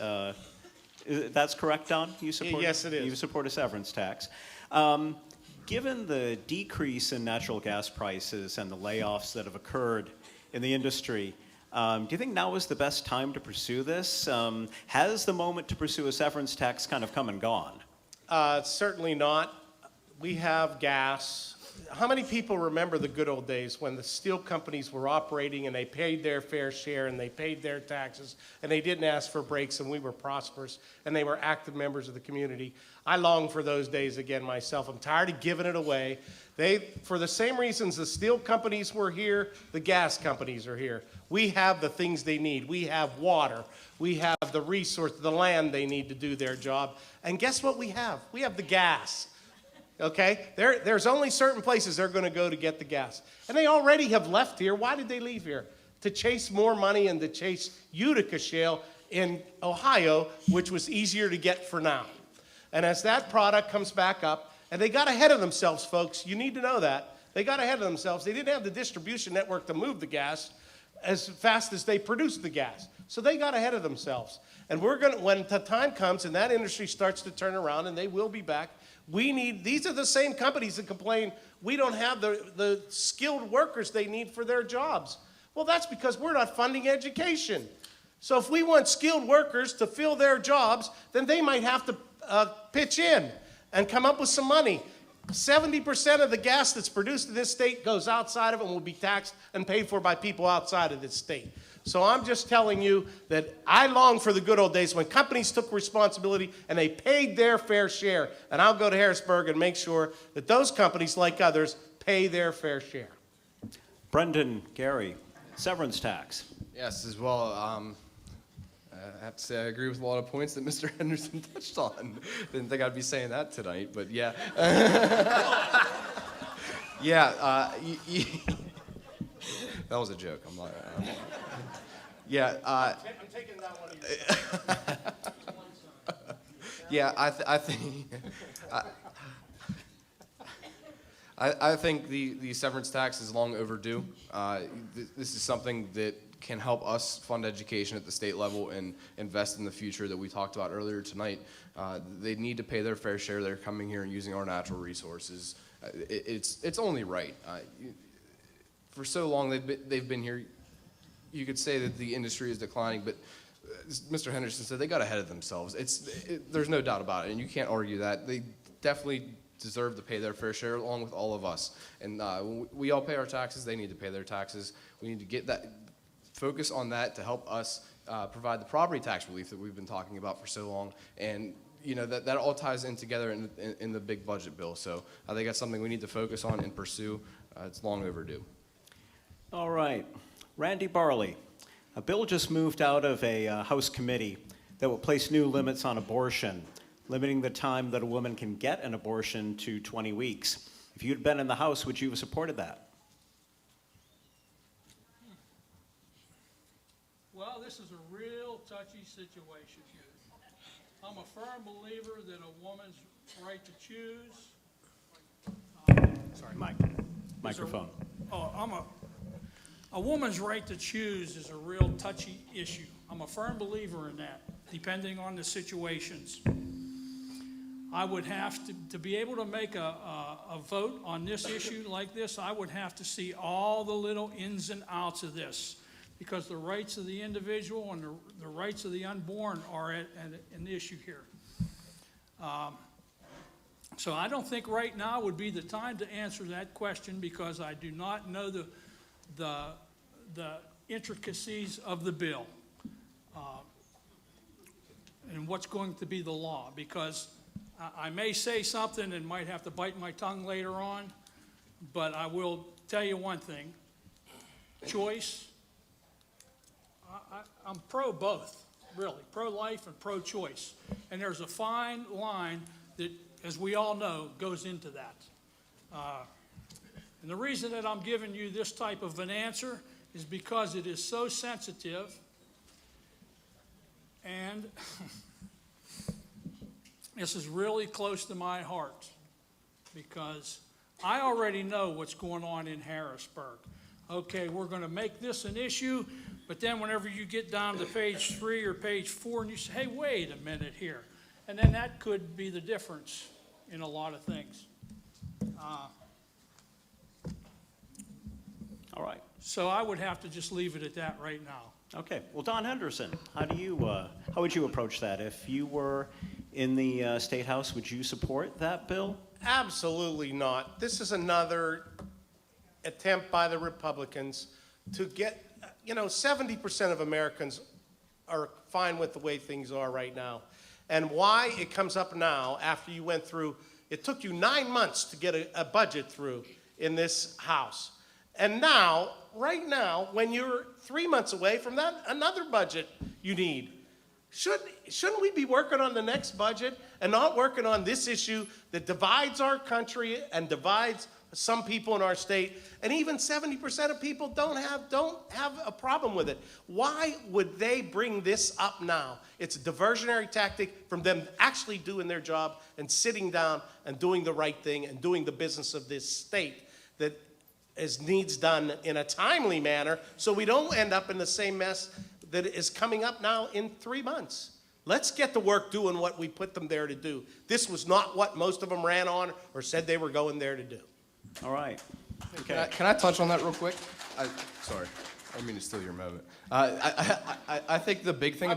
That's correct, Don? You support Yes, it is. You support a severance tax. Given the decrease in natural gas prices and the layoffs that have occurred in the industry, do you think now is the best time to pursue this? Has the moment to pursue a severance tax kind of come and gone? Certainly not. We have gas. How many people remember the good old days when the steel companies were operating and they paid their fair share and they paid their taxes and they didn't ask for breaks and we were prosperous and they were active members of the community? I long for those days again myself. I'm tired of giving it away. For the same reasons the steel companies were here, the gas companies are here. We have the things they need. We have water. We have the resource, the land they need to do their job. And guess what we have? We have the gas. Okay? There's only certain places they're going to go to get the gas. And they already have left here. Why did they leave here? To chase more money and to chase Utica shale in Ohio, which was easier to get for now. And as that product comes back up, and they got ahead of themselves, folks. You need to know that. They got ahead of themselves. They didn't have the distribution network to move the gas as fast as they produced the gas. So they got ahead of themselves. And when the time comes and that industry starts to turn around, and they will be back, these are the same companies that complain we don't have the skilled workers they need for their jobs. Well, that's because we're not funding education. So if we want skilled workers to fill their jobs, then they might have to pitch in and come up with some money. 70% of the gas that's produced in this state goes outside of it and will be taxed and paid for by people outside of this state. So I'm just telling you that I long for the good old days when companies took responsibility and they paid their fair share. And I'll go to Harrisburg and make sure that those companies, like others, pay their fair share. Brendan, Gary, severance tax. Yes, as well. I have to say I agree with a lot of points that Mr. Henderson touched on. Didn't think I'd be saying that tonight, but yeah. Yeah, that was a joke. I'm not. Yeah. I'm taking that one. Yeah, I think. I think the severance tax is long overdue. This is something that can help us fund education at the state level and invest in the future that we talked about earlier tonight. They need to pay their fair share. They're coming here and using our natural resources. It's only right. For so long they've been here. You could say that the industry is declining, but as Mr. Henderson said, they got ahead of themselves. There's no doubt about it, and you can't argue that. They definitely deserve to pay their fair share along with all of us. And we all pay our taxes. They need to pay their taxes. We need to get that focus on that to help us provide the property tax relief that we've been talking about for so long. And you know that all ties in together in the big budget bill. So I think that's something we need to focus on and pursue. It's long overdue. All right. Randy Barley, a bill just moved out of a House committee that will place new limits on abortion, limiting the time that a woman can get an abortion to 20 weeks. If you'd been in the House, would you have supported that? Well, this is a real touchy situation here. I'm a firm believer that a woman's right to choose. Sorry, microphone. A woman's right to choose is a real touchy issue. I'm a firm believer in that, depending on the situations. I would have to be able to make a vote on this issue like this, I would have to see all the little ins and outs of this, because the rights of the individual and the rights of the unborn are an issue here. So I don't think right now would be the time to answer that question, because I do not know the intricacies of the bill and what's going to be the law, because I may say something and might have to bite my tongue later on, but I will tell you one thing. Choice, I'm pro both, really, pro-life and pro-choice. And there's a fine line that, as we all know, goes into that. And the reason that I'm giving you this type of an answer is because it is so sensitive, and this is really close to my heart, because I already know what's going on in Harrisburg. Okay, we're going to make this an issue, but then whenever you get down to page 3 or page 4 and you say, hey, wait a minute here, and then that could be the difference in a lot of things. All right. So I would have to just leave it at that right now. Okay. Well, Don Henderson, how would you approach that? If you were in the State House, would you support that bill? Absolutely not. This is another attempt by the Republicans to get, 70% of Americans are fine with the way things are right now. And why it comes up now after you went through, it took you 9 months to get a budget through in this House. And now, right now, when you're 3 months away from that, another budget you need. Shouldn't we be working on the next budget and not working on this issue that divides our country and divides some people in our state, and even 70% of people don't have a problem with it? Why would they bring this up now? It's a diversionary tactic from them actually doing their job and sitting down and doing the right thing and doing the business of this state that needs done in a timely manner, so we don't end up in the same mess that is coming up now in 3 months. Let's get to work doing what we put them there to do. This was not what most of them ran on or said they were going there to do. All right. Okay. Can I touch on that real quick? Sorry, I didn't mean to steal your moment. I think the big thing I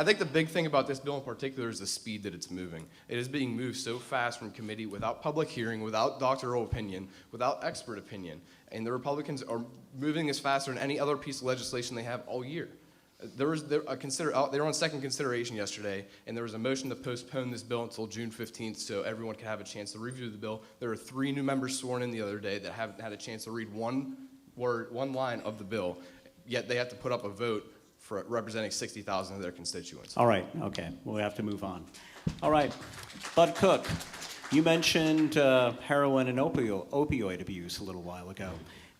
think the big thing about this bill in particular is the speed that it's moving. It is being moved so fast from committee without public hearing, without doctoral opinion, without expert opinion. And the Republicans are moving this faster than any other piece of legislation they have all year. They were on second consideration yesterday, and there was a motion to postpone this bill until June 15th so everyone could have a chance to review the bill. There were 3 new members sworn in the other day that haven't had a chance to read one line of the bill, yet they have to put up a vote for representing 60,000 of their constituents. All right. Okay. Well, we have to move on. All right. Bud Cook, you mentioned heroin and opioid abuse a little while ago.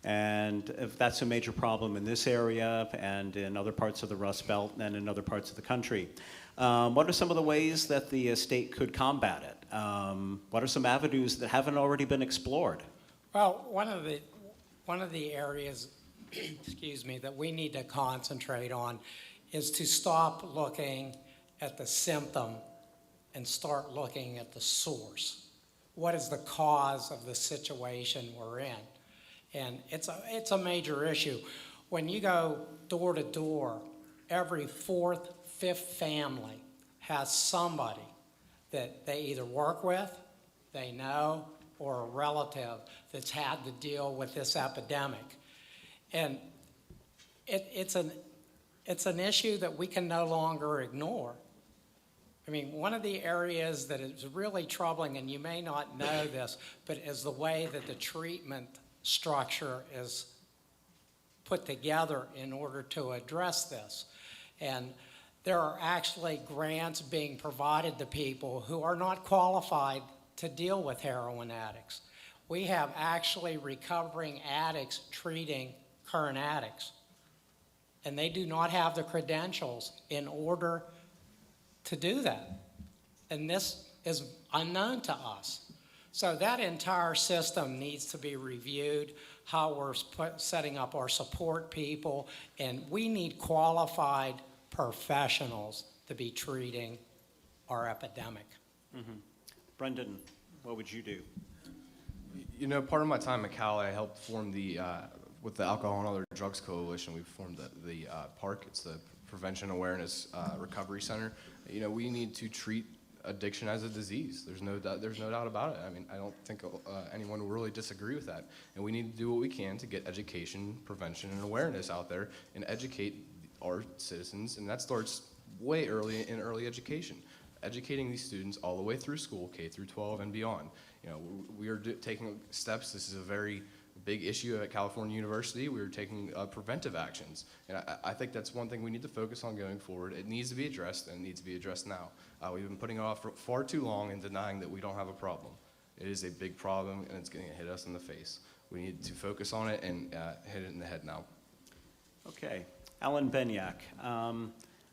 And if that's a major problem in this area and in other parts of the Rust Belt and in other parts of the country, what are some of the ways that the state could combat it? What are some avenues that haven't already been explored? Well, one of the areas, excuse me, that we need to concentrate on is to stop looking at the symptom and start looking at the source. What is the cause of the situation we're in? And it's a major issue. When you go door to door, every 4th, 5th family has somebody that they either work with, they know, or a relative that's had to deal with this epidemic. And it's an issue that we can no longer ignore. I mean, one of the areas that is really troubling, and you may not know this, but is the way that the treatment structure is put together in order to address this. And there are actually grants being provided to people who are not qualified to deal with heroin addicts. We have actually recovering addicts treating current addicts, and they do not have the credentials in order to do that. And this is unknown to us. So that entire system needs to be reviewed, how we're setting up our support people, and we need qualified professionals to be treating our epidemic. Mm-hmm. Brendan, what would you do? Part of my time at Cal, I helped form with the Alcohol and Other Drugs Coalition, we formed the PARC. It's the Prevention Awareness Recovery Center. We need to treat addiction as a disease. There's no doubt about it. I mean, I don't think anyone will really disagree with that. And we need to do what we can to get education, prevention, and awareness out there and educate our citizens. And that starts way early in early education, educating these students all the way through school, K through 12 and beyond. We are taking steps. This is a very big issue at California University. We are taking preventive actions. And I think that's one thing we need to focus on going forward. It needs to be addressed, and it needs to be addressed now. We've been putting it off for far too long and denying that we don't have a problem. It is a big problem, and it's going to hit us in the face. We need to focus on it and hit it in the head now. Okay. Alan Benyak.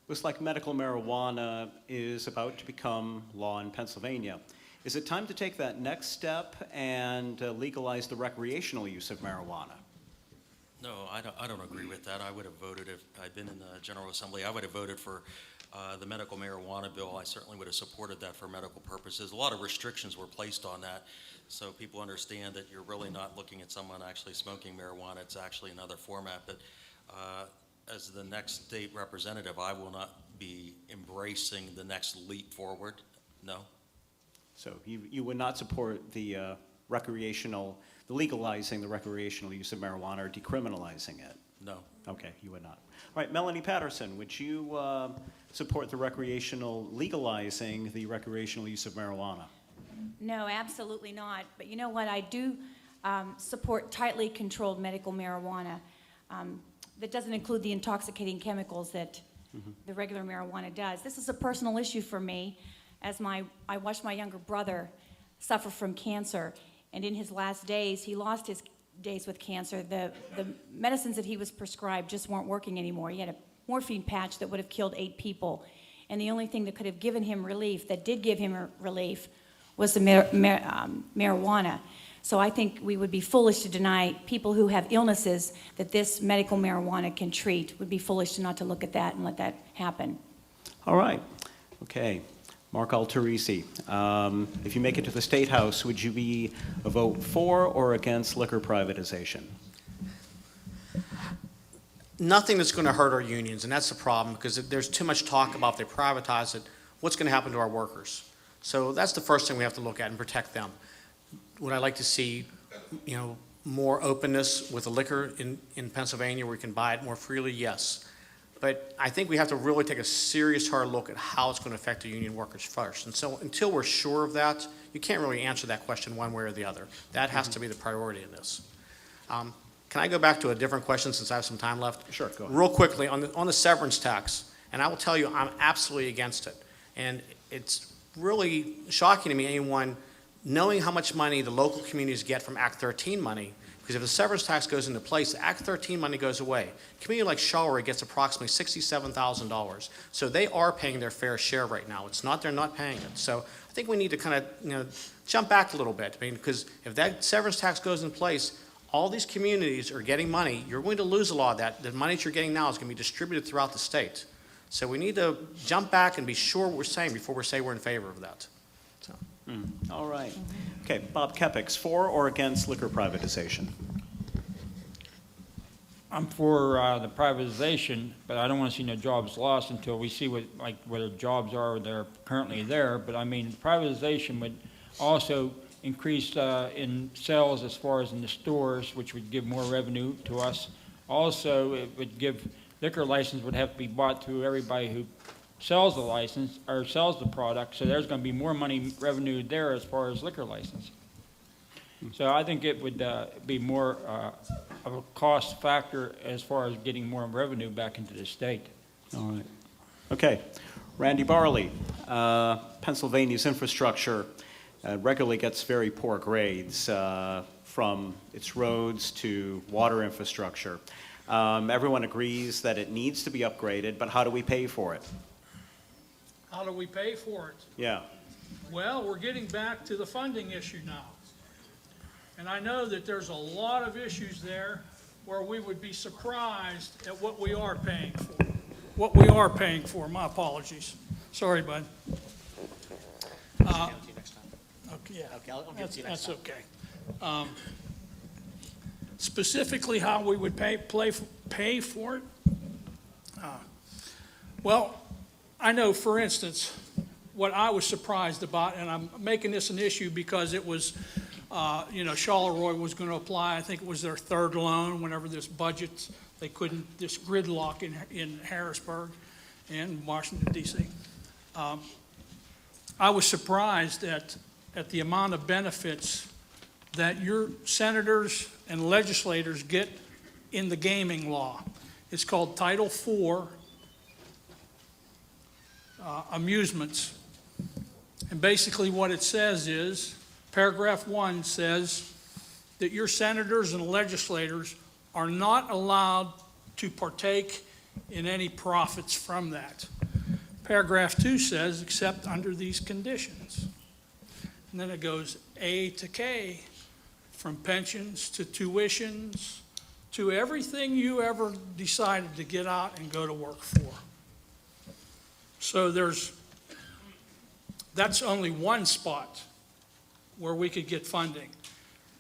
Looks like medical marijuana is about to become law in Pennsylvania. Is it time to take that next step and legalize the recreational use of marijuana? No, I don't agree with that. I would have voted if I'd been in the General Assembly. I would have voted for the medical marijuana bill. I certainly would have supported that for medical purposes. A lot of restrictions were placed on that, so people understand that you're really not looking at someone actually smoking marijuana. It's actually another format. But as the next state representative, I will not be embracing the next leap forward. No. So you would not support the legalizing the recreational use of marijuana or decriminalizing it? No. Okay, you would not. All right, Melanie Patterson, would you support the legalizing the recreational use of marijuana? No, absolutely not. But you know what? I do support tightly controlled medical marijuana. That doesn't include the intoxicating chemicals that the regular marijuana does. This is a personal issue for me, as I watched my younger brother suffer from cancer, and in his last days, he lost his days with cancer. The medicines that he was prescribed just weren't working anymore. He had a morphine patch that would have killed 8 people, and the only thing that could have given him relief, that did give him relief, was the marijuana. So I think we would be foolish to deny people who have illnesses that this medical marijuana can treat. Would be foolish not to look at that and let that happen. All right. Okay. Mark Alterisi, if you make it to the State House, would you be a vote for or against liquor privatization? Nothing that's going to hurt our unions, and that's the problem, because there's too much talk about if they privatize it, what's going to happen to our workers. So that's the first thing we have to look at and protect them. Would I like to see, more openness with the liquor in Pennsylvania where we can buy it more freely? Yes. But I think we have to really take a serious, hard look at how it's going to affect the union workers first. And so until we're sure of that, you can't really answer that question one way or the other. That has to be the priority in this. Can I go back to a different question since I have some time left? Sure, go ahead. Real quickly, on the severance tax, and I will tell you I'm absolutely against it. And it's really shocking to me, anyone knowing how much money the local communities get from Act 13 money, because if the severance tax goes into place, the Act 13 money goes away. A community like Charleroy gets approximately $67,000. So they are paying their fair share right now. It's not they're not paying it. So I think we need to kind of jump back a little bit. I mean, because if that severance tax goes in place, all these communities are getting money. You're going to lose a lot of that. The money that you're getting now is going to be distributed throughout the state. So we need to jump back and be sure what we're saying before we say we're in favor of that. So. All right. Okay, Bob Kepix, for or against liquor privatization? I'm for the privatization, but I don't want to see no jobs lost until we see what the jobs are that are currently there. But I mean, privatization would also increase in sales as far as in the stores, which would give more revenue to us. Also, it would give liquor license would have to be bought through everybody who sells the license or sells the product, so there's going to be more money revenue there as far as liquor license. So I think it would be more of a cost factor as far as getting more revenue back into the state. All right. Okay. Randy Barley, Pennsylvania's infrastructure regularly gets very poor grades from its roads to water infrastructure. Everyone agrees that it needs to be upgraded, but how do we pay for it? How do we pay for it? Yeah. Well, we're getting back to the funding issue now. And I know that there's a lot of issues there where we would be surprised at what we are paying for. What we are paying for, my apologies. Sorry, bud. Okay, yeah, Okay, I'll give it to you next that's time. okay. Specifically how we would pay for it? Well, I know, for instance, what I was surprised about, and I'm making this an issue because it was, Charleroy was going to apply. I think it was their third loan whenever this budget, they couldn't, this gridlock in Harrisburg and Washington, D.C. I was surprised at the amount of benefits that your senators and legislators get in the gaming law. It's called Title IV. Amusements. And basically what it says is, paragraph 1 says that your senators and legislators are not allowed to partake in any profits from that. Paragraph 2 says, except under these conditions. And then it goes A to K, from pensions to tuitions to everything you ever decided to get out and go to work for. So that's only one spot where we could get funding.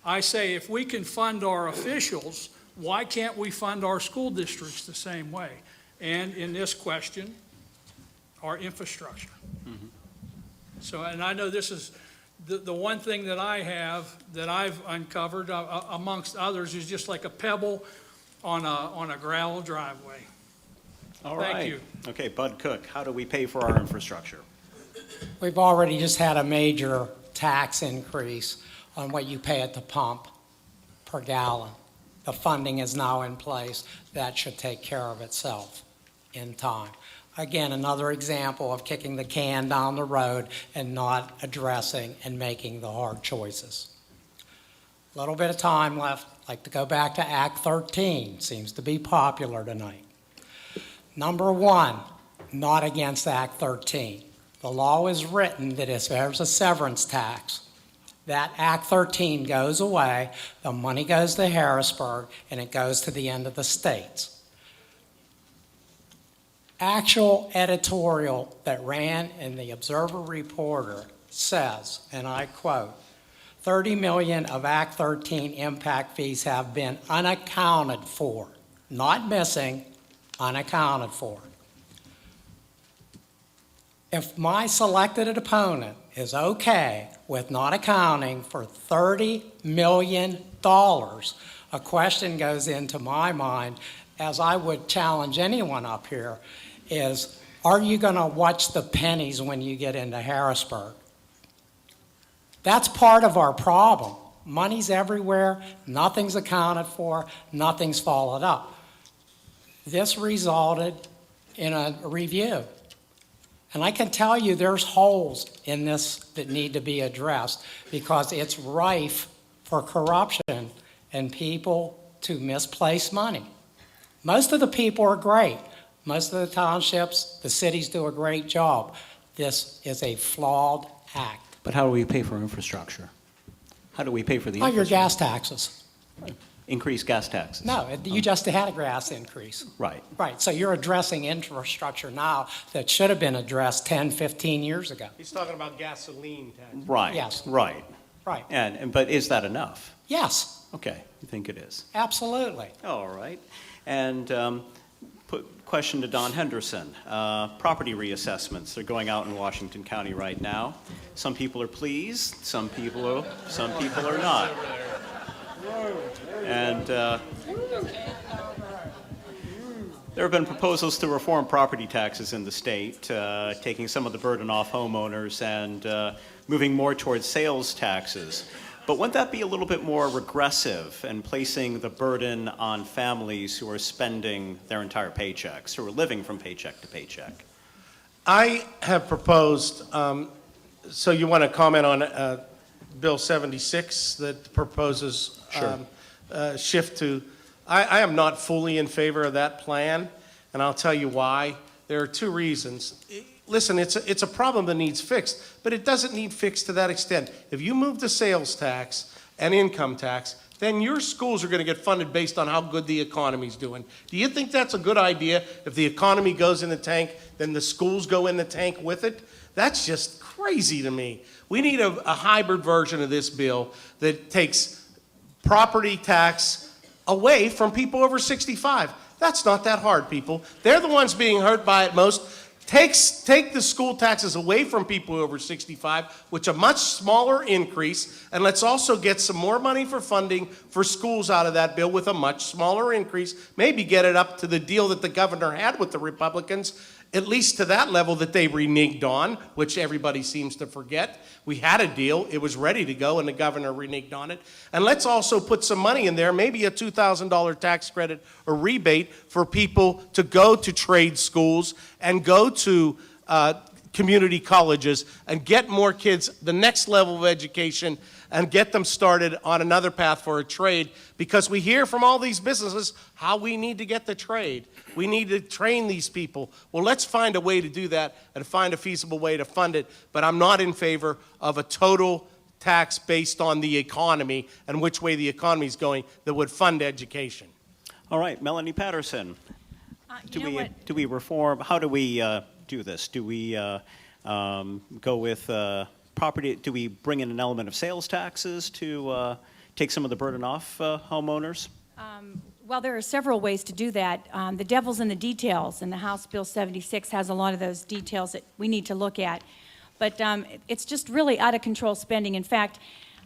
I say if we can fund our officials, why can't we fund our school districts the same way? And in this question, our infrastructure. So, and I know this is the one thing that I've uncovered amongst others is just like a pebble on a gravel driveway. All Thank right. you. Okay, Bud Cook, how do we pay for our infrastructure? We've already just had a major tax increase on what you pay at the pump per gallon. The funding is now in place. That should take care of itself in time. Again, another example of kicking the can down the road and not addressing and making the hard choices. A little bit of time left. I'd like to go back to Act 13. Seems to be popular tonight. Number one, not against Act 13. The law is written that if there's a severance tax, that Act 13 goes away, the money goes to Harrisburg, and it goes to the end of the states. Actual editorial that ran in the Observer Reporter says, and I quote, 30 million of Act 13 impact fees have been unaccounted for, not missing, unaccounted for. If my selected opponent is okay with not accounting for $30 million, a question goes into my mind, as I would challenge anyone up here, is, are you going to watch the pennies when you get into Harrisburg? That's part of our problem. Money's everywhere, nothing's accounted for, nothing's followed up. This resulted in a review. And I can tell you there's holes in this that need to be addressed because it's rife for corruption and people to misplace money. Most of the people are great. Most of the townships, the cities do a great job. This is a flawed act. But how do we pay for infrastructure? How do we pay for the Oh, your infrastructure? gas taxes. Increase gas taxes. No, you just had a gas increase. Right. Right, so you're addressing infrastructure now that should have been addressed 10, 15 years ago. He's talking about gasoline tax. Right. Yes. Right. Right. But is that enough? Yes, Okay, you think it is. absolutely. All right. And question to Don Henderson. Property reassessments, they're going out in Washington County right now. Some people are pleased, some people are not. And there have been proposals to reform property taxes in the state, taking some of the burden off homeowners and moving more towards sales taxes. But wouldn't that be a little bit more regressive and placing the burden on families who are spending their entire paychecks, who are living from paycheck to paycheck? I have proposed, so you want to comment on Bill 76 that proposes shift to, I am not fully in favor of that plan, and I'll tell you why. There are two reasons. Listen, it's a problem that needs fixed, but it doesn't need fixed to that extent. If you move the sales tax and income tax, then your schools are going to get funded based on how good the economy's doing. Do you think that's a good idea? If the economy goes in the tank, then the schools go in the tank with it? That's just crazy to me. We need a hybrid version of this bill that takes property tax away from people over 65. That's not that hard, people. They're the ones being hurt by it most. Take the school taxes away from people over 65, which a much smaller increase, and let's also get some more money for funding for schools out of that bill with a much smaller increase. Maybe get it up to the deal that the governor had with the Republicans, at least to that level that they reneged on, which everybody seems to forget. We had a deal, it was ready to go, and the governor reneged on it. And let's also put some money in there, maybe a $2,000 tax credit or rebate for people to go to trade schools and go to community colleges and get more kids the next level of education and get them started on another path for a trade, because we hear from all these businesses how we need to get the trade. We need to train these people. Well, let's find a way to do that and find a feasible way to fund it, but I'm not in favor of a total tax based on the economy and which way the economy is going that would fund education. All right, Melanie Patterson. You know what? Do we reform? How do we do this? Do we go with property? Do we bring in an element of sales taxes to take some of the burden off homeowners? Well, there are several ways to do that. The devil's in the details, and the House Bill 76 has a lot of those details that we need to look at. But it's just really out of control spending. In fact,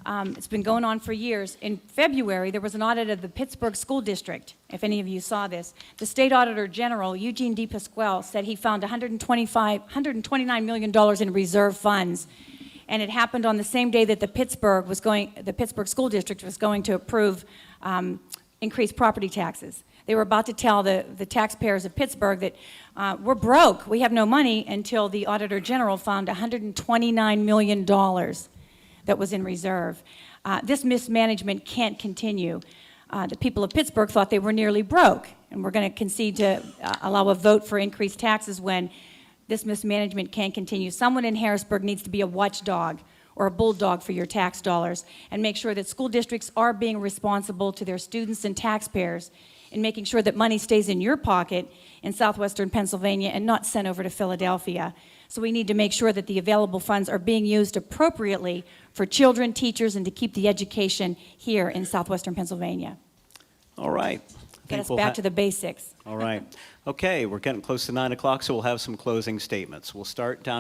it's been going on for years. In February, there was an audit of the Pittsburgh School District, if any of you saw this. The State Auditor General, Eugene D. Pasquale, said he found $129 million in reserve funds. And it happened on the same day that the Pittsburgh School District was going to approve increased property taxes. They were about to tell the taxpayers of Pittsburgh that we're broke, we have no money, until the Auditor General found $129 million that was in reserve. This mismanagement can't continue. The people of Pittsburgh thought they were nearly broke, and we're going to concede to allow a vote for increased taxes when this mismanagement can't continue. Someone in Harrisburg needs to be a watchdog or a bulldog for your tax dollars and make sure that school districts are being responsible to their students and taxpayers in making sure that money stays in your pocket in southwestern Pennsylvania and not sent over to Philadelphia. So we need to make sure that the available funds are being used appropriately for children, teachers, and to keep the education here in southwestern Pennsylvania. All right. Get us back to the basics. All right. Okay, we're getting close to 9 o'clock, so we'll have some closing statements. We'll start down